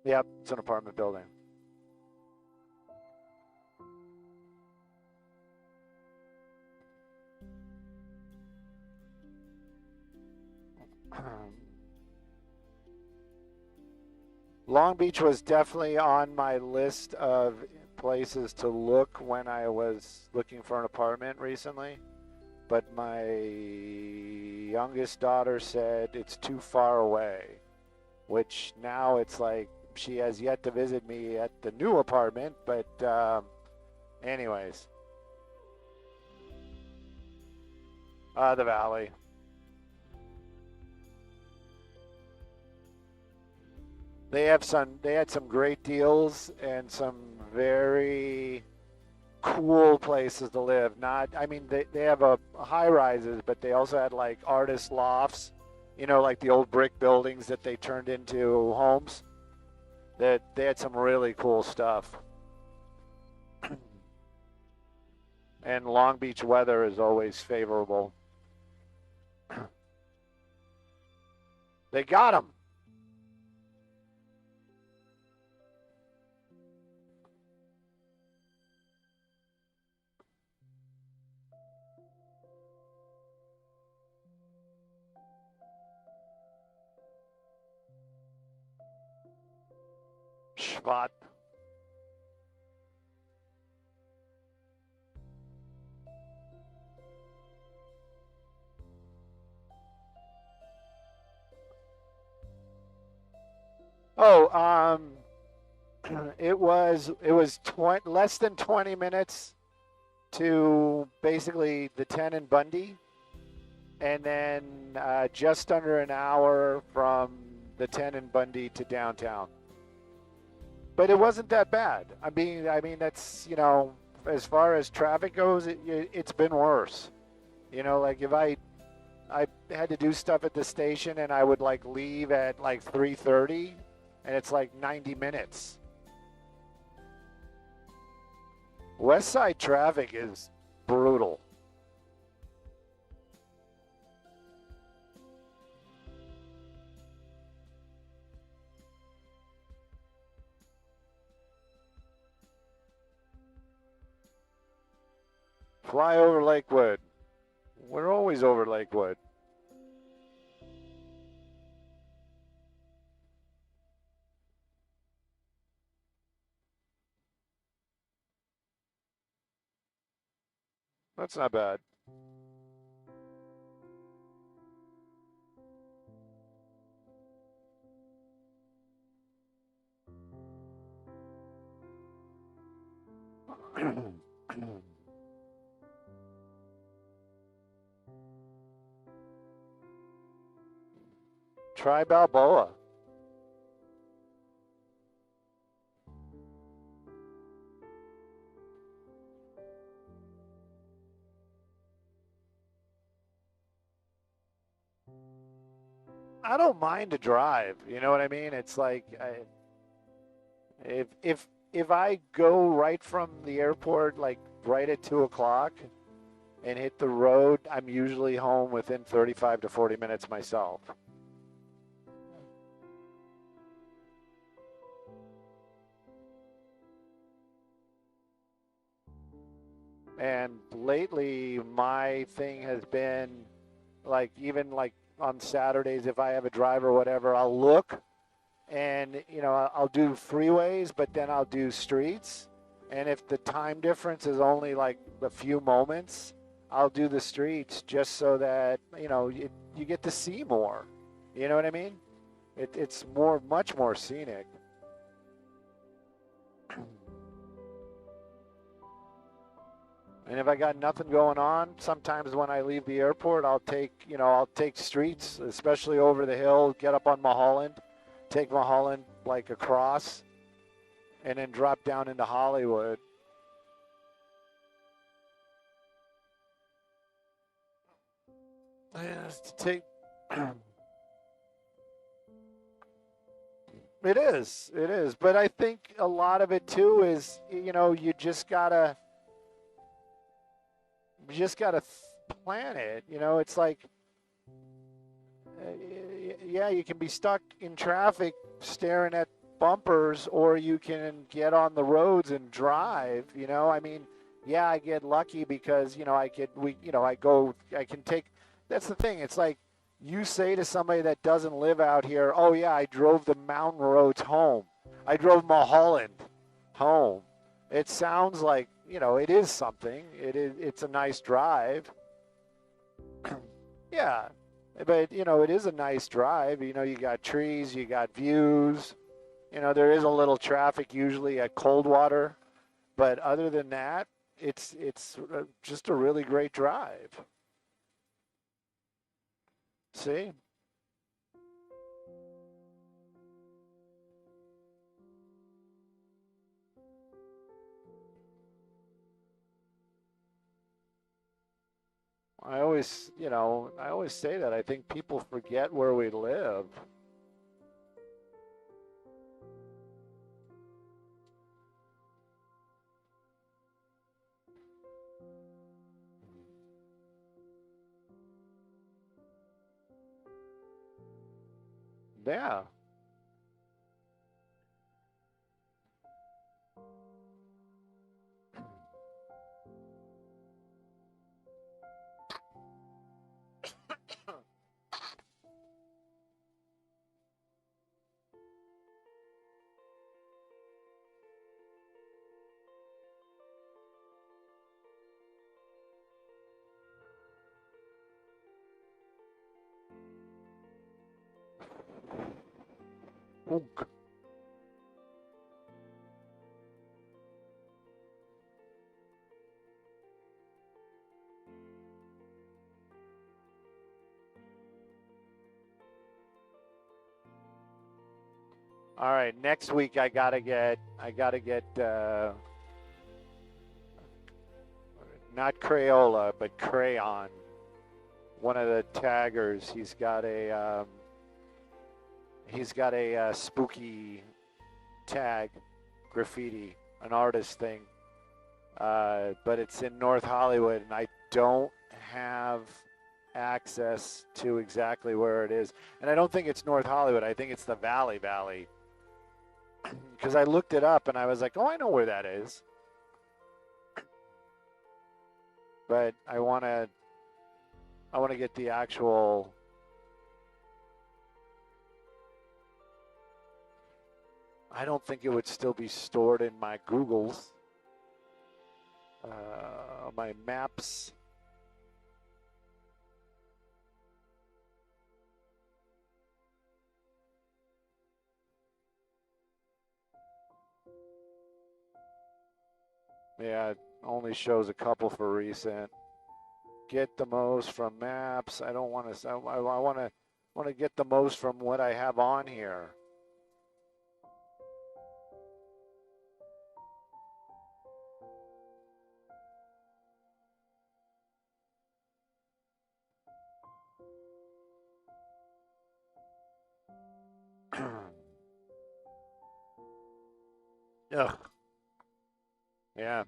Yep, it's an apartment building. Long Beach was definitely on my list of places to look when I was looking for an apartment recently. But my youngest daughter said it's too far away, which now it's like She has yet to visit me at the new apartment, but anyways, the Valley. They have some. They had some great deals and some very cool places to live. Not, I mean, they have a high rises, but they also had like artist lofts. You know, like the old brick buildings that they turned into homes. That they had some really cool stuff. And Long Beach weather is always favorable. They got them. Spot. Oh, it was less than 20 minutes to basically the 10 and Bundy, and then just under an hour from the 10 and Bundy to downtown. But it wasn't that bad. I mean that's, as far as traffic goes, it's been worse. Like if I had to do stuff at the station and I would like leave at like 3:30, and it's like 90 minutes. West Side traffic is brutal. Fly over Lakewood. We're always over Lakewood. That's not bad. Try Balboa. I don't mind to drive. You know what I mean? It's like if I go right from the airport, like right at 2 o'clock, and hit the road, I'm usually home within 35 to 40 minutes myself. And lately, my thing has been like, even like on Saturdays, if I have a drive or whatever, I'll look and, I'll do freeways, but then I'll do streets. And if the time difference is only like a few moments, I'll do the streets just so that, you get to see more. You know what I mean? It's much more scenic. And if I got nothing going on, sometimes when I leave the airport, I'll take streets, especially over the hill, get up on Mulholland, take Mulholland like across, and then drop down into Hollywood. Yeah, take. It is. But I think a lot of it too is, you just gotta plan it. It's like, yeah, you can be stuck in traffic staring at bumpers, or you can get on the roads and drive. I mean, yeah, I get lucky because I can take. That's the thing. It's like you say to somebody that doesn't live out here, oh yeah, I drove the mountain roads home. I drove Mulholland home. It sounds like, it is something. It's a nice drive. Yeah, but it is a nice drive. You got trees, you got views. You know, there is a little traffic usually at Coldwater, but other than that, it's just a really great drive. See? I always, you know, I always say that. I think people forget where we live. Yeah. Oonk. All right, next week I gotta get not Crayola, but Crayon. One of the taggers, he's got a spooky tag, graffiti, an artist thing. But it's in North Hollywood, and I don't have access to exactly where it is. And I don't think it's North Hollywood. I think it's the Valley, because I looked it up and I was like, oh, I know where that is. But I want to get the actual. I don't think it would still be stored in my Googles, my maps. Yeah, it only shows a couple for recent. Get the most from maps. I don't want to. I want to get the most from what I have on here. Ugh. Yeah.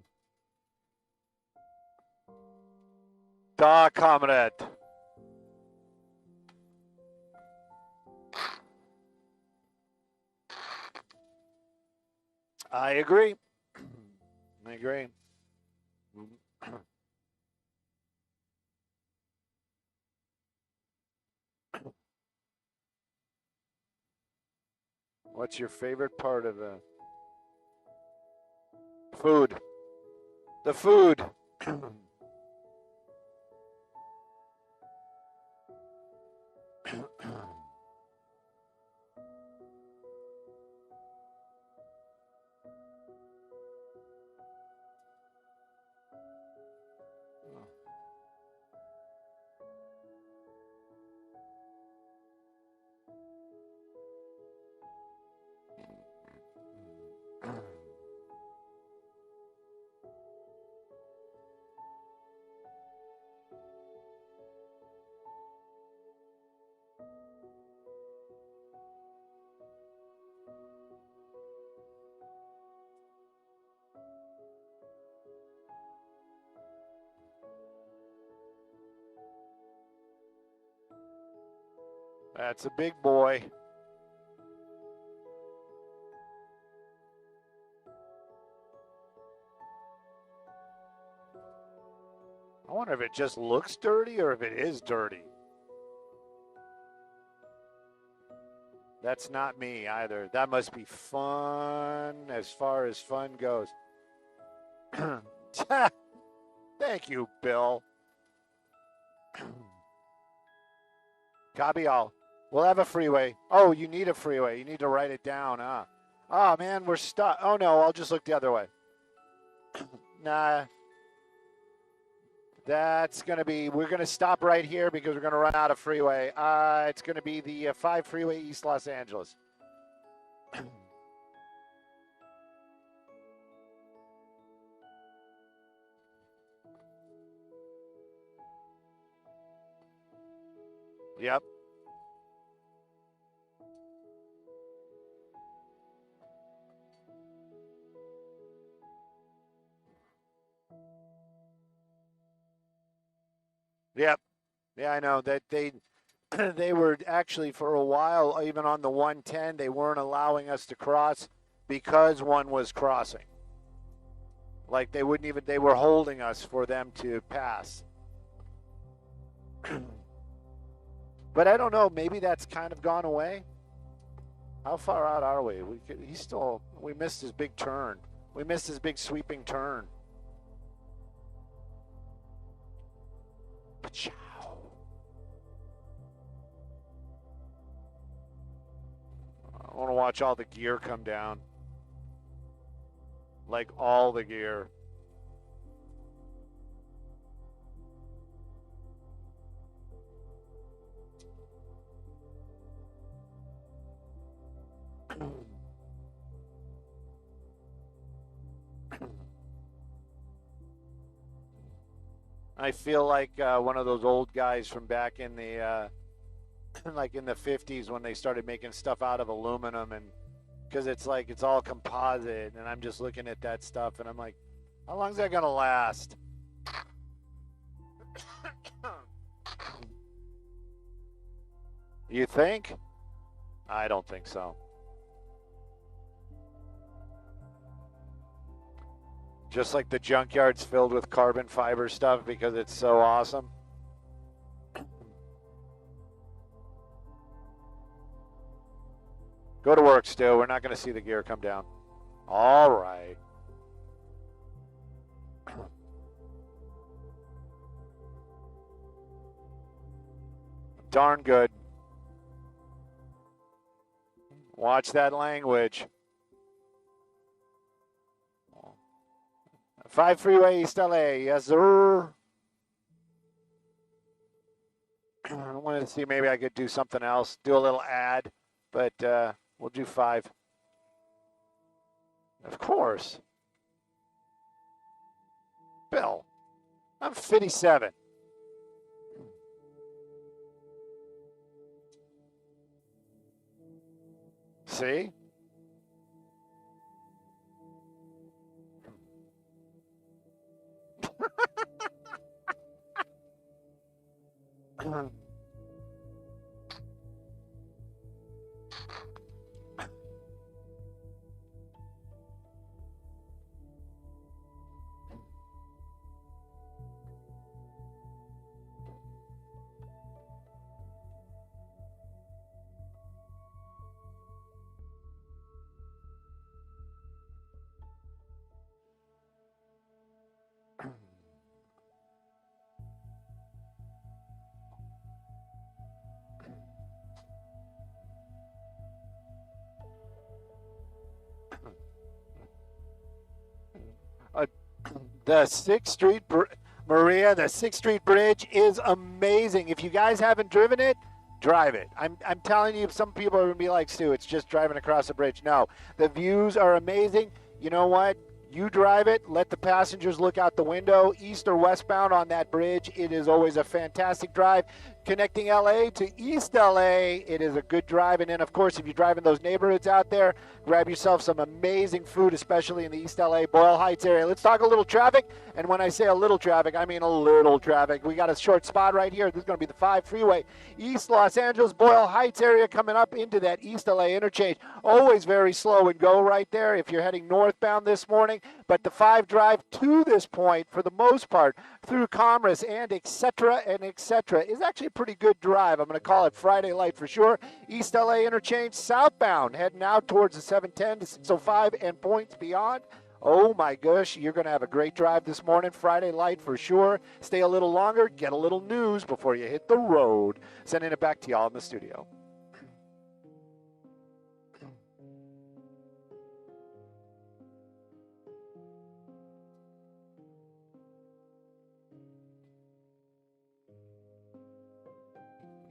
Da, comrade. I agree. I agree. What's your favorite part of the food? The food. That's a big boy. I wonder if it just looks dirty or if it is dirty. That's not me either. That must be fun as far as fun goes. Thank you, Bill. Copy all. We'll have a freeway. Oh, you need a freeway. You need to write it down, huh? Oh, man, we're stuck. Oh, no, I'll just look the other way. Nah, that's going to be, we're going to stop right here because we're going to run out of freeway. It's going to be the 5 freeway East Los Angeles. Yep. Yep. Yeah, I know that they were actually for a while, even on the 110, they weren't allowing us to cross because one was crossing. Like they wouldn't even, they were holding us for them to pass. But I don't know, maybe that's kind of gone away. How far out are we? We missed his big turn. We missed his big sweeping turn. Pachow. I want to watch all the gear come down. Like all the gear. I feel like one of those old guys from back in the like in the 50s when they started making stuff out of aluminum, and because it's like it's all composite, and I'm just looking at that stuff and I'm like, how long is that gonna last? You think? I don't think so. Just like the junkyard's filled with carbon fiber stuff because it's so awesome. Go to work, Stu. We're not going to see the gear come down. All right. Darn good. Watch that language. 5 freeway East LA. Yes, sir. I wanted to see maybe I could do something else, do a little ad, but we'll do 5. Of course. Bill, I'm 57. See? The 6th Street, Maria, the 6th Street Bridge is amazing. If you guys haven't driven it, drive it. I'm telling you, some people are going to be like, Stu, it's just driving across the bridge. No, the views are amazing. You know what? You drive it, let the passengers look out the window, east or westbound on that bridge. It is always a fantastic drive. Connecting LA to East LA, it is a good drive. And then, of course, if you're driving those neighborhoods out there, grab yourself some amazing food, especially in the East LA, Boyle Heights area. Let's talk a little traffic. And when I say a little traffic, I mean a little traffic. We got a short spot right here. This is going to be the 5 freeway, East Los Angeles, Boyle Heights area, coming up into that East LA interchange. Always very slow and go right there if you're heading northbound this morning. But the 5 drive to this point, for the most part, through Commerce and et cetera, is actually a pretty good drive. I'm going to call it Friday light for sure. East LA interchange, southbound, heading out towards the 710 to 605 and points beyond. Oh my gosh, you're going to have a great drive this morning. Friday light for sure. Stay a little longer, get a little news before you hit the road. Sending it back to y'all in the studio.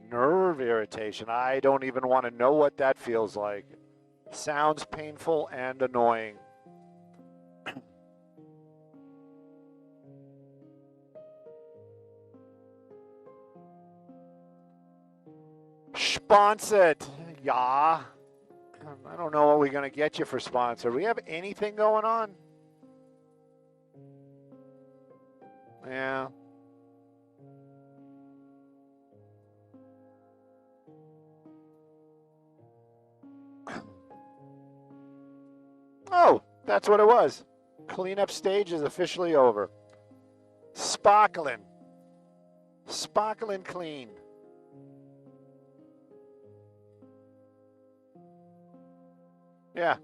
Nerve irritation. I don't even want to know what that feels like. Sounds painful and annoying. Sponsored. Yeah. I don't know what we're going to get you for sponsor. We have anything going on? Yeah. Oh, that's what it was. Cleanup stage is officially over. Sparkling. Sparkling clean. Yeah.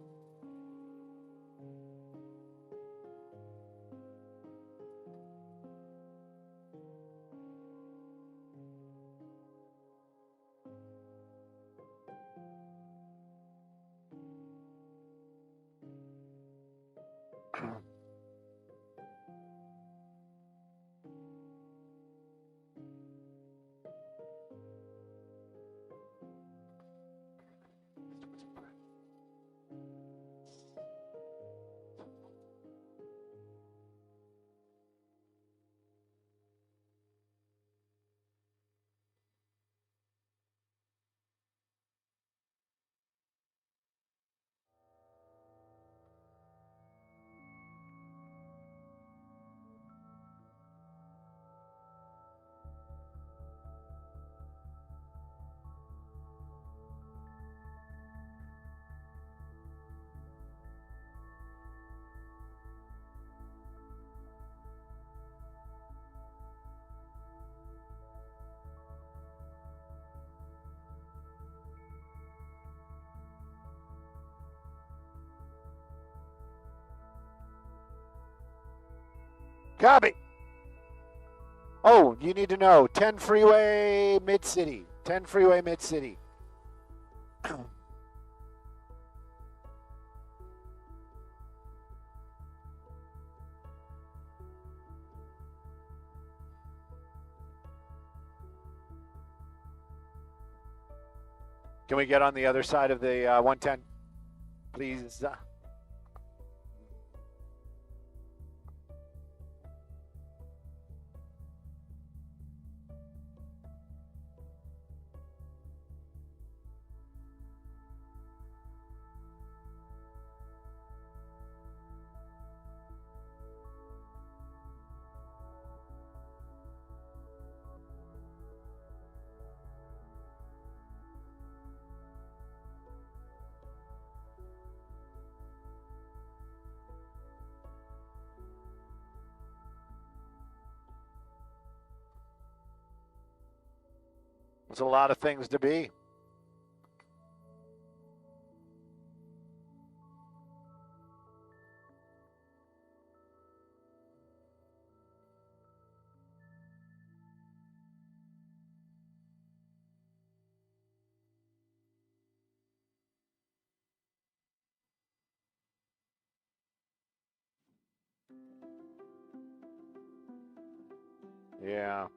Copy. Oh, you need to know. 10 Freeway Mid-City. 10 Freeway Mid-City. Can we get on the other side of the 110, please? There's a lot of things to be. Yeah.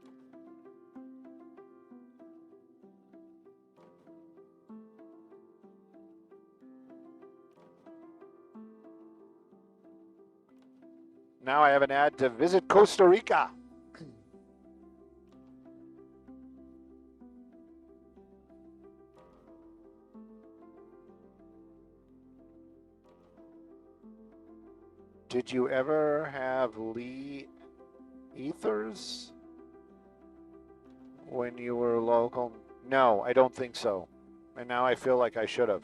Now I have an ad to visit Costa Rica. Did you ever have Lee Ethers when you were local? No, I don't think so. And now I feel like I should have.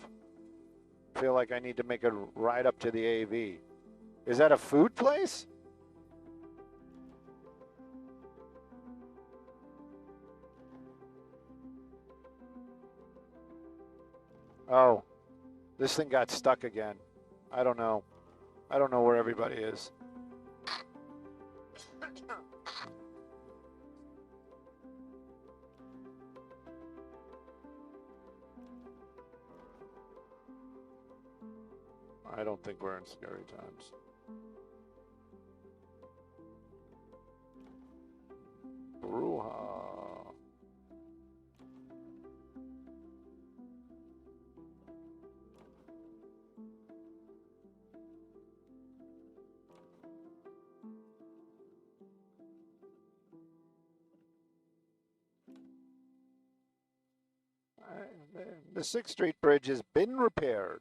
Feel like I need to make a ride up to the AV. Is that a food place? Oh, this thing got stuck again. I don't know. I don't know where everybody is. I don't think we're in scary times. Bruja. The 6th Street Bridge has been repaired.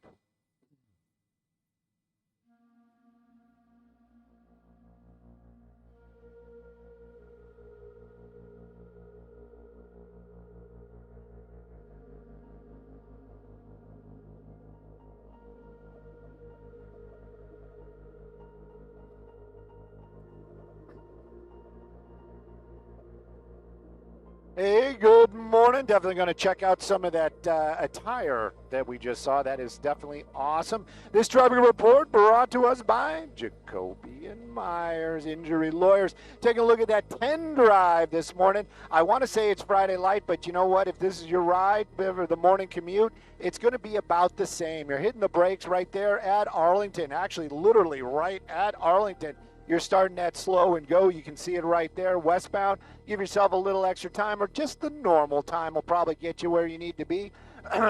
Hey, good morning. Definitely going to check out some of that attire that we just saw. That is definitely awesome. This traffic report brought to us by Jacoby and Myers Injury Lawyers. Taking a look at that 10 drive this morning. I want to say it's Friday light, but you know what? If this is your ride for the morning commute, it's going to be about the same. You're hitting the brakes right there at Arlington, actually literally right at Arlington. You're starting that slow and go. You can see it right there, westbound. Give yourself a little extra time, or just the normal time will probably get you where you need to be.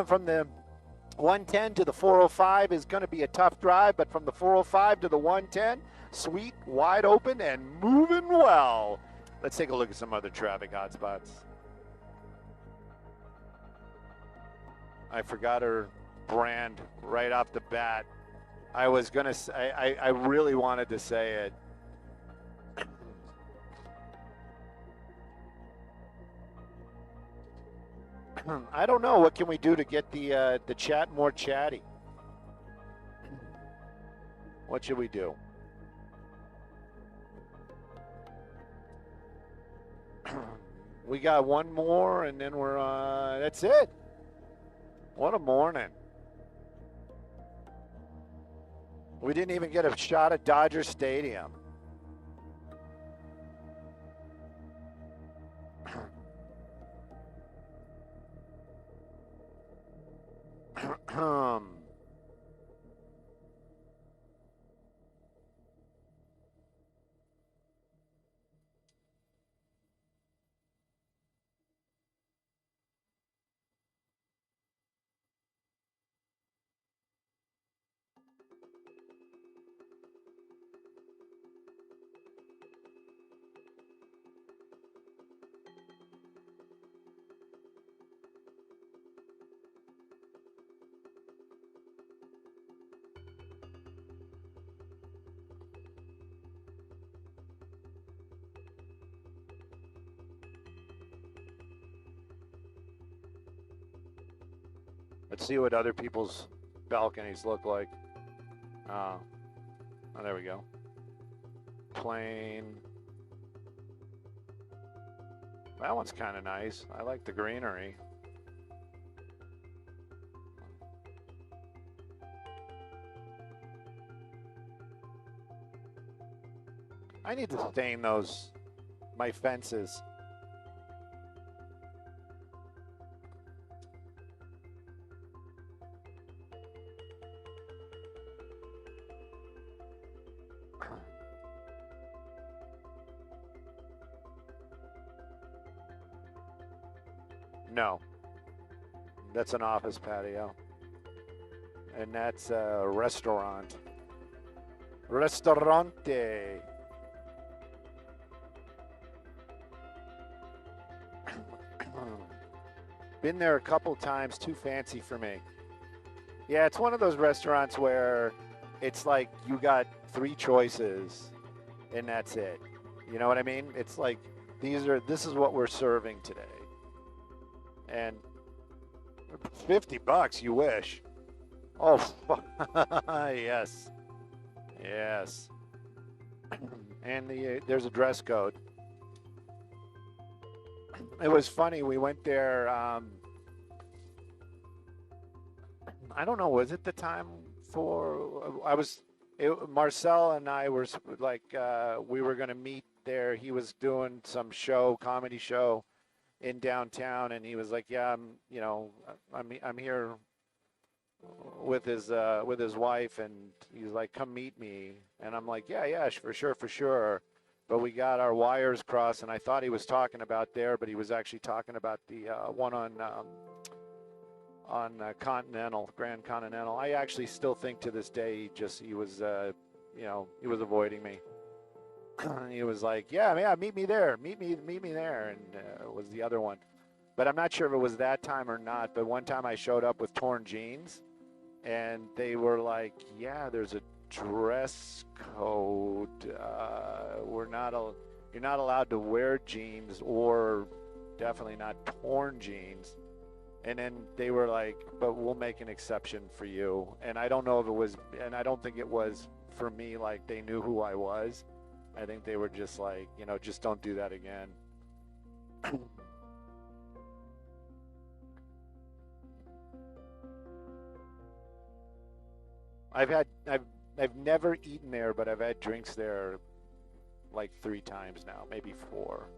From the 110 to the 405 is going to be a tough drive, but from the 405 to the 110, sweet, wide open, and moving well. Let's take a look at some other traffic hotspots. I forgot her brand right off the bat. I was going to say, I really wanted to say it. I don't know. What can we do to get the chat more chatty? What should we do? We got one more, and then we're that's it. What a morning. We didn't even get a shot at Dodger Stadium. Let's see what other people's balconies look like. Oh, there we go. Plain. That one's kind of nice. I like the greenery. I need to stain my fences. No, that's an office patio, and that's a restaurant. Restaurante. Been there a couple times, too fancy for me. Yeah, it's one of those restaurants where it's like you got 3 choices and that's it. You know what I mean? It's like this is what we're serving today. And $50, you wish. Oh, yes. Yes. And there's a dress code. It was funny. We went there. I don't know. Was it the time for? Marcel and I were like we were going to meet there. He was doing some comedy show in downtown, and he was like, "Yeah, I'm here with his wife," and he's like, "Come meet me," and I'm like, "Yeah, for sure." But we got our wires crossed, and I thought he was talking about there, but he was actually talking about the one on Continental, Grand Continental. I actually still think to this day he was avoiding me. He was like, yeah, meet me there, meet me there, and it was the other one. but I'm not sure if it was that time or not. But one time I showed up with torn jeans, and they were like, "Yeah, there's a dress code. You're not allowed to wear jeans, or definitely not torn jeans." And then they were like, "But we'll make an exception for you." And I don't know if it was, and I don't think it was for me. Like they knew who I was. I think they were just like, just don't do that again. I've never eaten there, but I've had drinks there like 3 times now, maybe 4.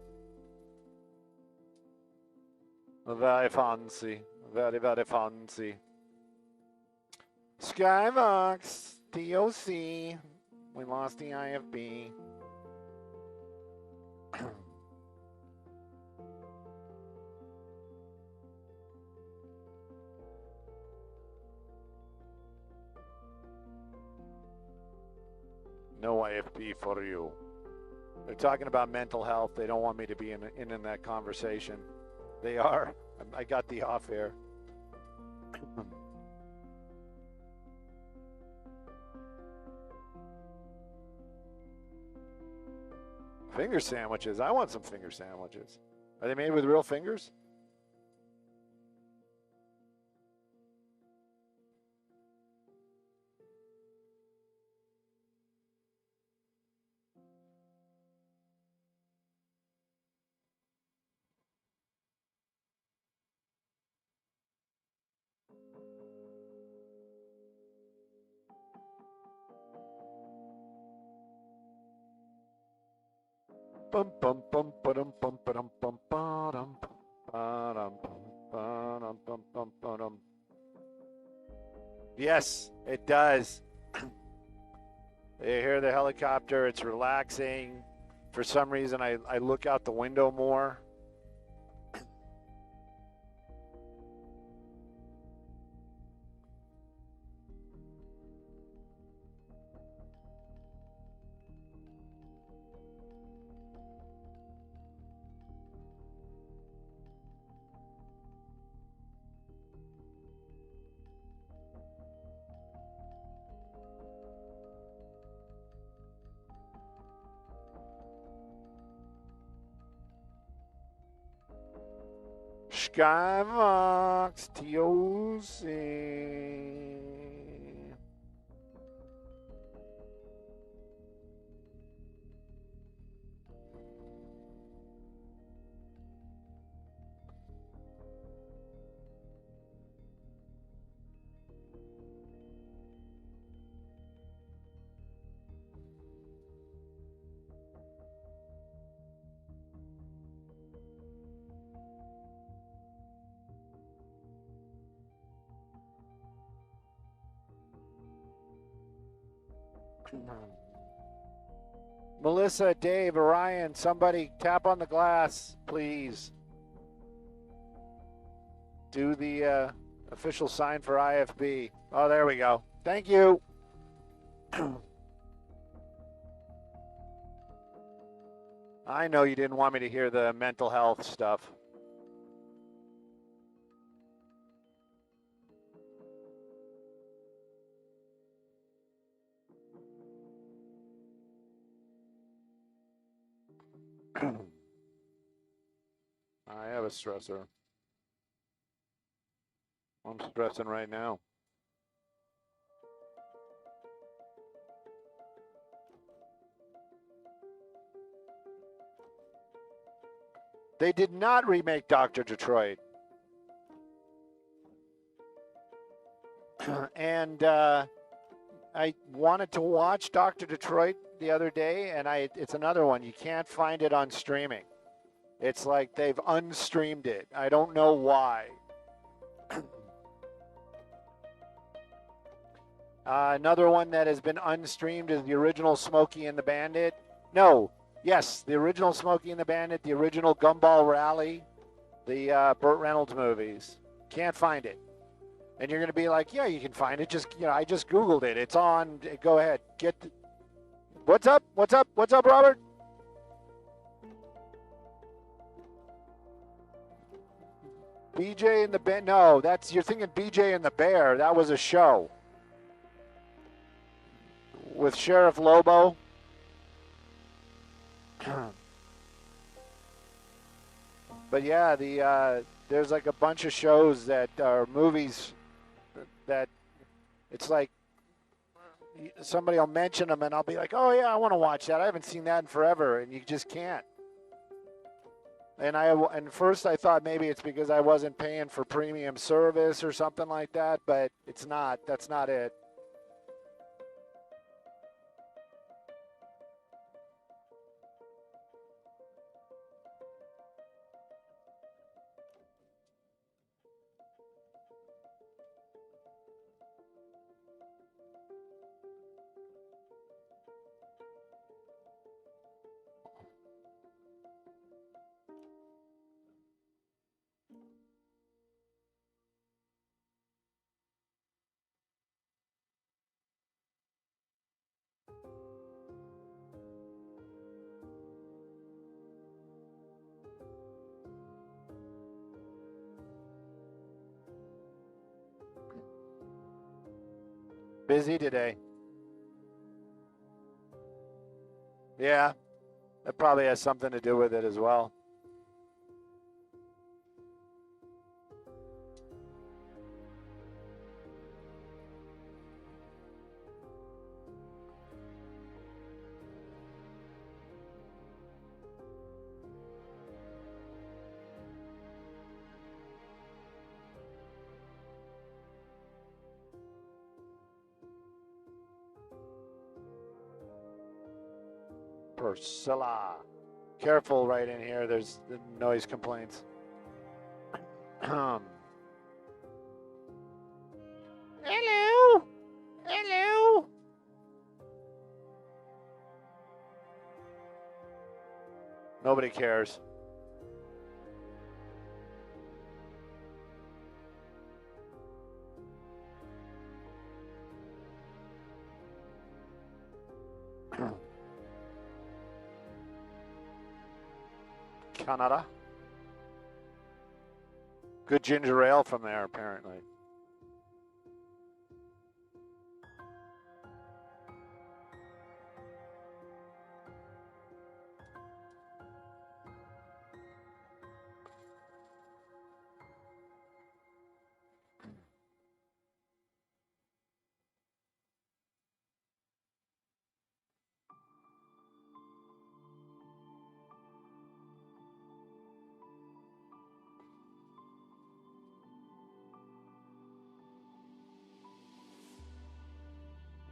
Very fancy. Very, very fancy. Skybox, TOC. We lost the IFB. No IFB for you. They're talking about mental health. They don't want me to be in that conversation. They are. I got the off air. Finger sandwiches. I want some finger sandwiches. Are they made with real fingers? Bum bum bum ba-dum bum ba-dum bum ba-dum ba-dum ba-dum bum bum ba-dum. Yes, it does. You hear the helicopter, it's relaxing. For some reason I look out the window more. Skybox, TOC. Melissa, Dave, Orion, somebody tap on the glass, please. Do the official sign for IFB. Oh, there we go. Thank you. I know you didn't want me to hear the mental health stuff. I have a stressor. I'm stressing right now. They did not remake Dr. Detroit. And I wanted to watch Dr. Detroit the other day, and it's another one. You can't find it on streaming. It's like they've unstreamed it. I don't know why. Another one that has been unstreamed is the original Smokey and the Bandit. No, yes, the original Smokey and the Bandit, the original Gumball Rally, the Burt Reynolds movies. Can't find it. And you're going to be like, yeah, you can find it. Just, I just Googled it. It's on. Go ahead. What's up? What's up? What's up, Robert? BJ and the Bear. No, you're thinking BJ and the Bear. That was a show with Sheriff Lobo. But yeah, there's like a bunch of shows that are movies that it's like somebody will mention them and I'll be like, oh yeah, I want to watch that. I haven't seen that in forever, and you just can't. And first I thought maybe it's because I wasn't paying for premium service or something like that, but it's not. That's not it. Busy today. Yeah, that probably has something to do with it as well. Priscilla. Careful right in here. There's the noise complaints. Hello. Hello. Nobody cares. Canada. Good ginger ale from there, apparently.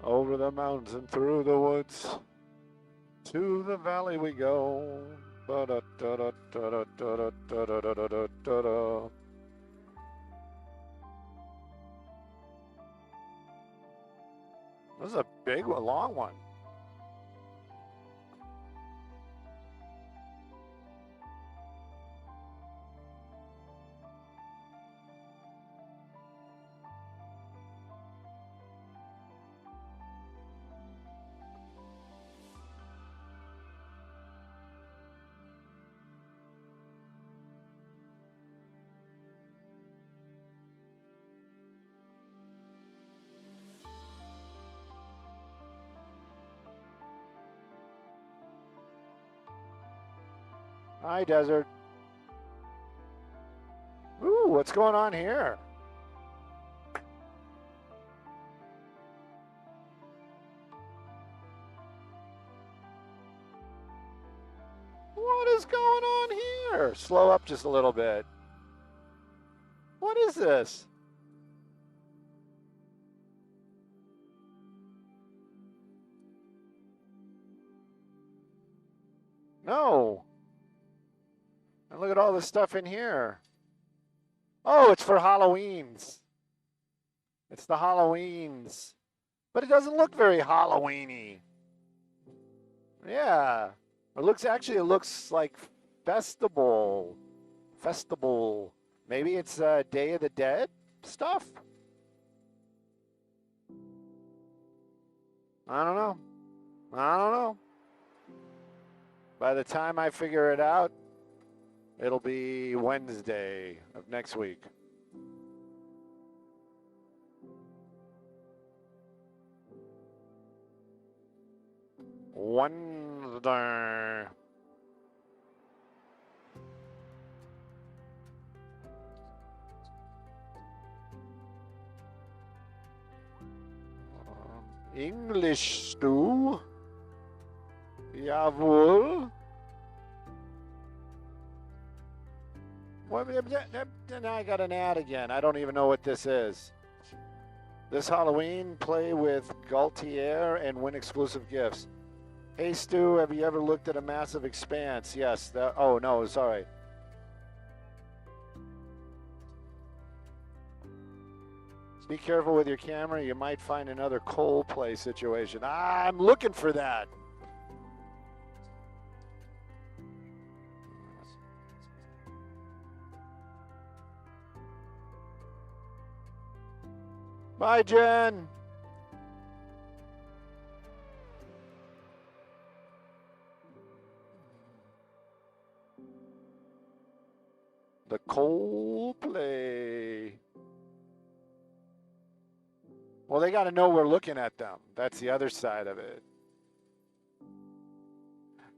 Over the mountains and through the woods, to the valley we go. This is a big one, long one. Hi, Desert. Ooh, what's going on here? What is going on here? Slow up just a little bit. What is this? No. And look at all this stuff in here. Oh, it's for Halloweens. It's the Halloweens. But it doesn't look very Halloweeny. Yeah. It looks like festival. Maybe it's Day of the Dead stuff. I don't know. By the time I figure it out, It'll be Wednesday of next week. Wednesday. English stew. Jawohl. Now I got an ad again. I don't even know what this is. This Halloween, play with Gaultier and win exclusive gifts. Hey, Stu, have you ever looked at a massive expanse? Yes. Oh, no, sorry. Be careful with your camera. You might find another Coldplay situation. I'm looking for that. Bye, Jen. The Coldplay. Well, they got to know we're looking at them. That's the other side of it.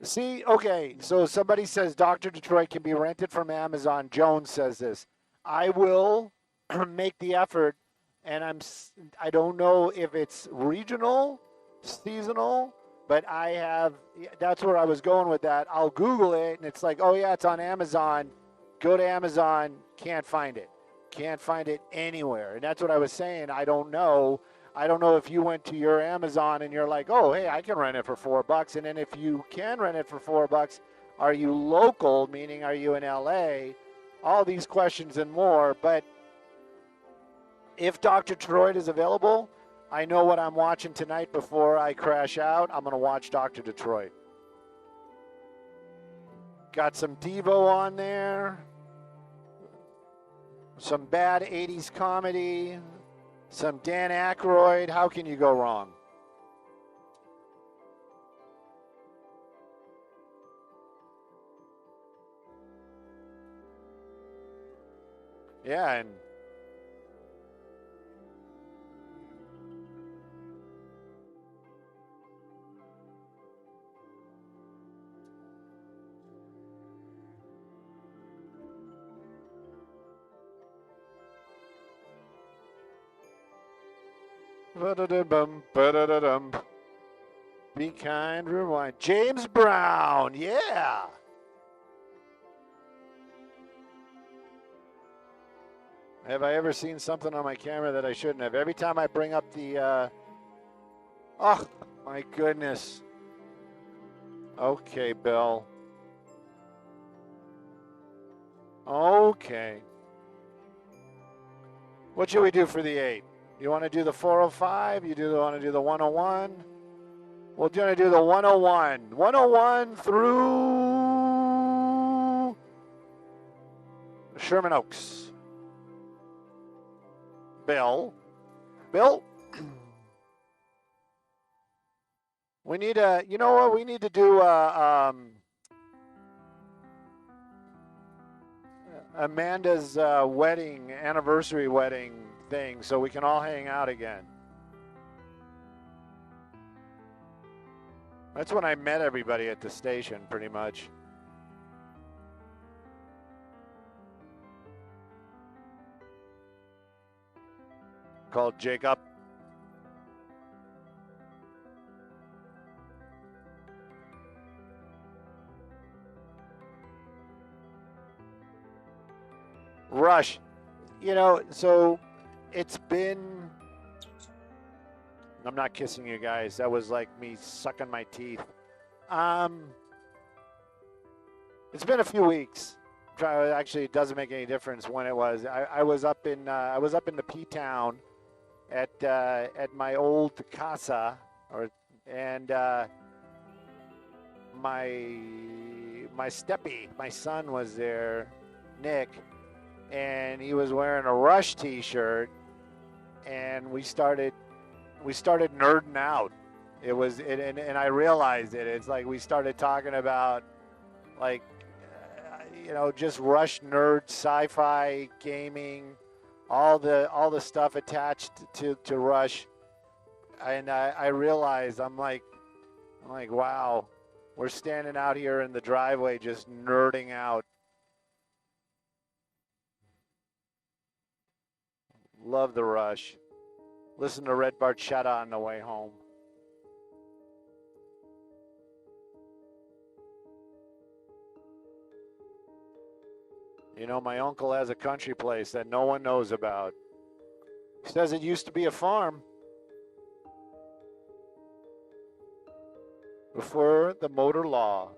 See, okay, so somebody says Dr. Detroit can be rented from Amazon. Jones says this. I will make the effort, and I don't know if it's regional, seasonal, but that's where I was going with that. I'll Google it, and it's like, oh, yeah, it's on Amazon. Go to Amazon, can't find it. Can't find it anywhere. And that's what I was saying. I don't know. I don't know if you went to your Amazon and you're like, oh, hey, I can rent it for $4. And then if you can rent it for $4, are you local, meaning are you in LA? All these questions and more. But if Dr. Detroit is available, I know what I'm watching tonight before I crash out. I'm going to watch Dr. Detroit. Got some Devo on there. Some bad 80s comedy. Some Dan Aykroyd. How can you go wrong? Yeah, and be kind, rewind. James Brown, yeah. Have I ever seen something on my camera that I shouldn't have? Every time I bring up the, oh, my goodness. Okay, Bill. Okay. What should we do for the 8? You want to do the 405? Want to do the 101? We're going to do the 101. 101 through Sherman Oaks. Bill. We need you know what? We need to do Amanda's anniversary wedding thing so we can all hang out again. That's when I met everybody at the station, pretty much. Called Jacob. Rush. So it's been... I'm not kissing you guys. That was like me sucking my teeth. It's been a few weeks. Actually, it doesn't make any difference when it was. I was up in the P-town at my old casa, and my steppy, my son was there, Nick, and he was wearing a Rush T-shirt, and we started nerding out. And I realized it. It's like we started talking about, like, you know, just Rush nerd, sci-fi, gaming, all the stuff attached to Rush. And I realized I'm like, wow, we're standing out here in the driveway just nerding out. Love the Rush. Listen to Red Barchetta on the way home. You know, my uncle has a country place that no one knows about. He says it used to be a farm before the motor law.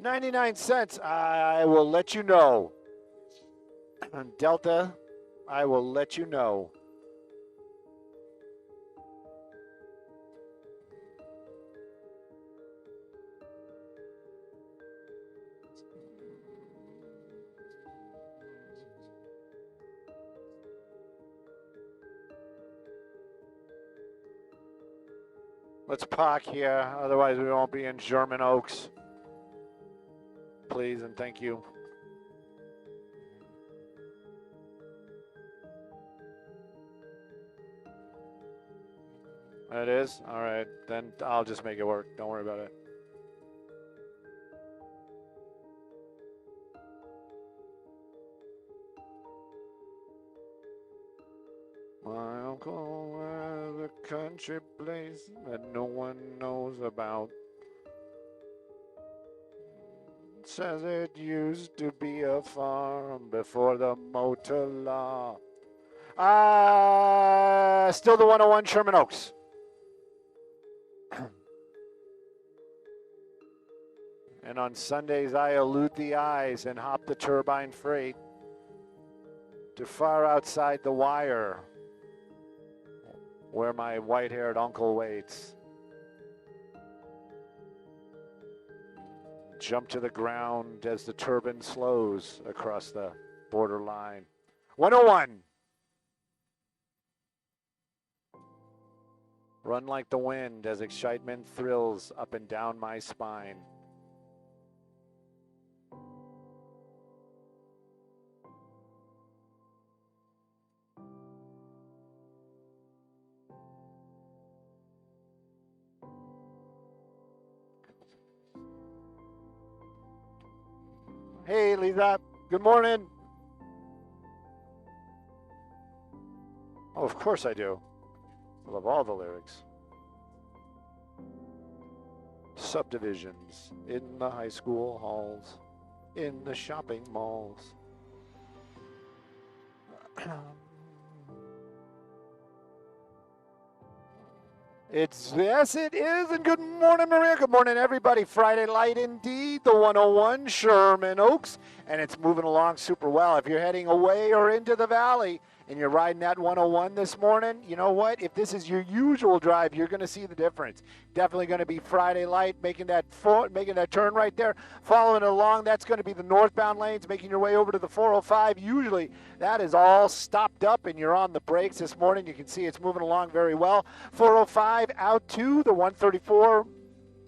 99 cents, I will let you know. On Delta, I will let you know. Let's park here, otherwise we won't be in Sherman Oaks. Please and thank you. It is? All right, then I'll just make it work. Don't worry about it. My uncle has a country place that no one knows about. Says it used to be a farm before the motor law. Still the 101 Sherman Oaks. And on Sundays, I elude the eyes and hop the turbine freight to far outside the wire where my white-haired uncle waits. Jump to the ground as the turbine slows across the border line. 101. Run like the wind as excitement thrills up and down my spine. Hey, Lisa. Good morning. Oh, of course I do. I love all the lyrics. Subdivisions in the high school halls, in the shopping malls. Yes, it is. And good morning, Maria. Good morning, everybody. Friday light indeed. The 101 Sherman Oaks. And it's moving along super well. If you're heading away or into the valley and you're riding that 101 this morning, you know what? If this is your usual drive, you're going to see the difference. Definitely going to be Friday light, making that turn right there. Following along, that's going to be the northbound lanes, making your way over to the 405. Usually that is all stopped up and you're on the brakes this morning. You can see it's moving along very well. 405 out to the 134.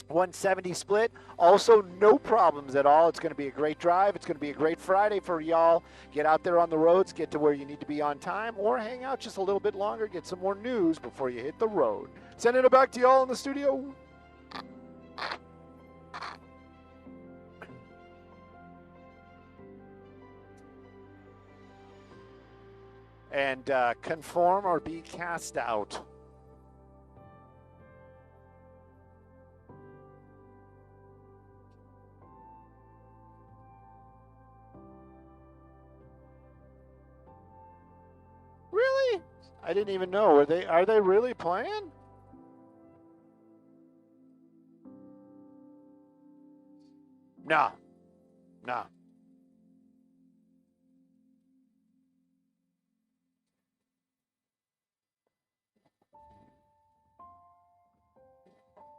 170 split. Also, no problems at all. It's going to be a great drive. It's going to be a great Friday for y'all. Get out there on the roads, get to where you need to be on time, or hang out just a little bit longer, get some more news before you hit the road. Sending it back to y'all in the studio. And conform or be cast out. Really? I didn't even know. Are they really playing? Nah.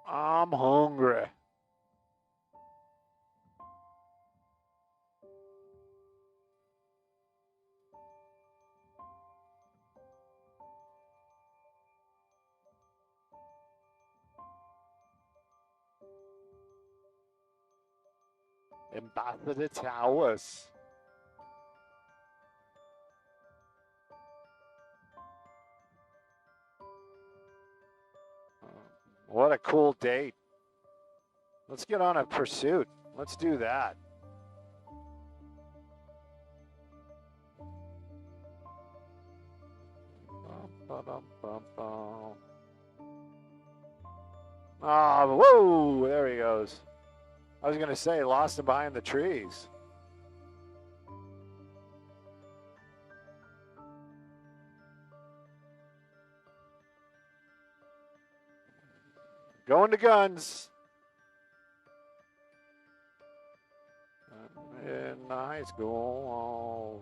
I'm hungry. Ambassador Towers. What a cool date. Let's get on a pursuit. Let's do that. Oh, whoa, there he goes. I was going to say, lost him behind the trees. Going to guns. In high school,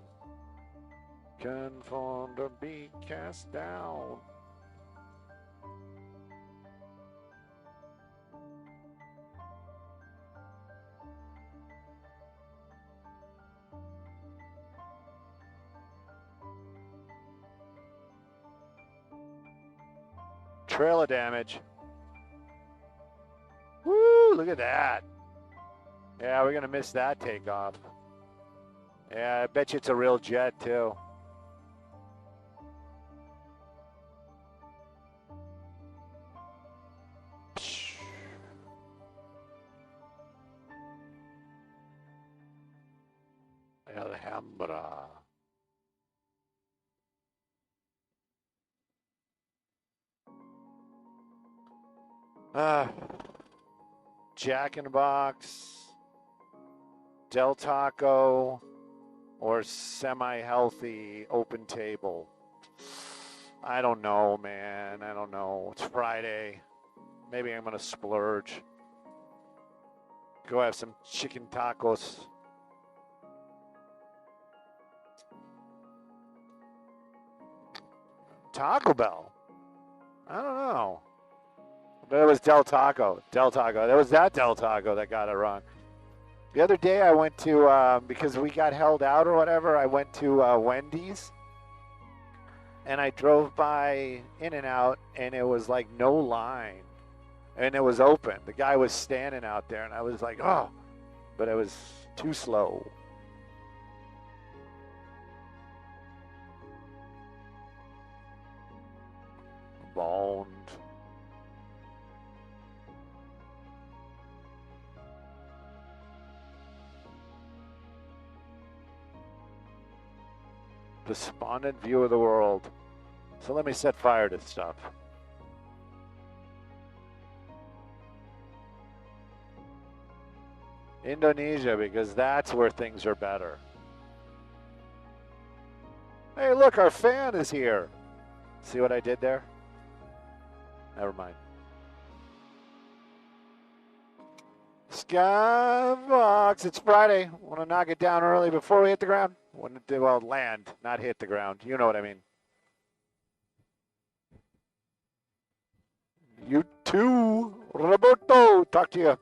conformed or be cast down. Trailer damage. Woo, look at that. Yeah, we're going to miss that takeoff. Yeah, I bet you it's a real jet, too. Alhambra. Jack in the Box, Del Taco, or semi-healthy open table. I don't know, man. I don't know. It's Friday. Maybe I'm going to splurge. Go have some chicken tacos. Taco Bell. I don't know. But it was Del Taco. Del Taco. It was that Del Taco that got it wrong. The other day I went to, because we got held out or whatever, I went to Wendy's. And I drove by In-N-Out, and it was like no line. And it was open. The guy was standing out there, and I was like, oh. But it was too slow. Bond. Despondent view of the world. So let me set fire to stuff. Indonesia, because that's where things are better. Hey, look, our fan is here. See what I did there? Never mind. Skybox, it's Friday. Want to knock it down early before we hit the ground? Well, land, not hit the ground. You know what I mean. You too, Roberto. Talk to you.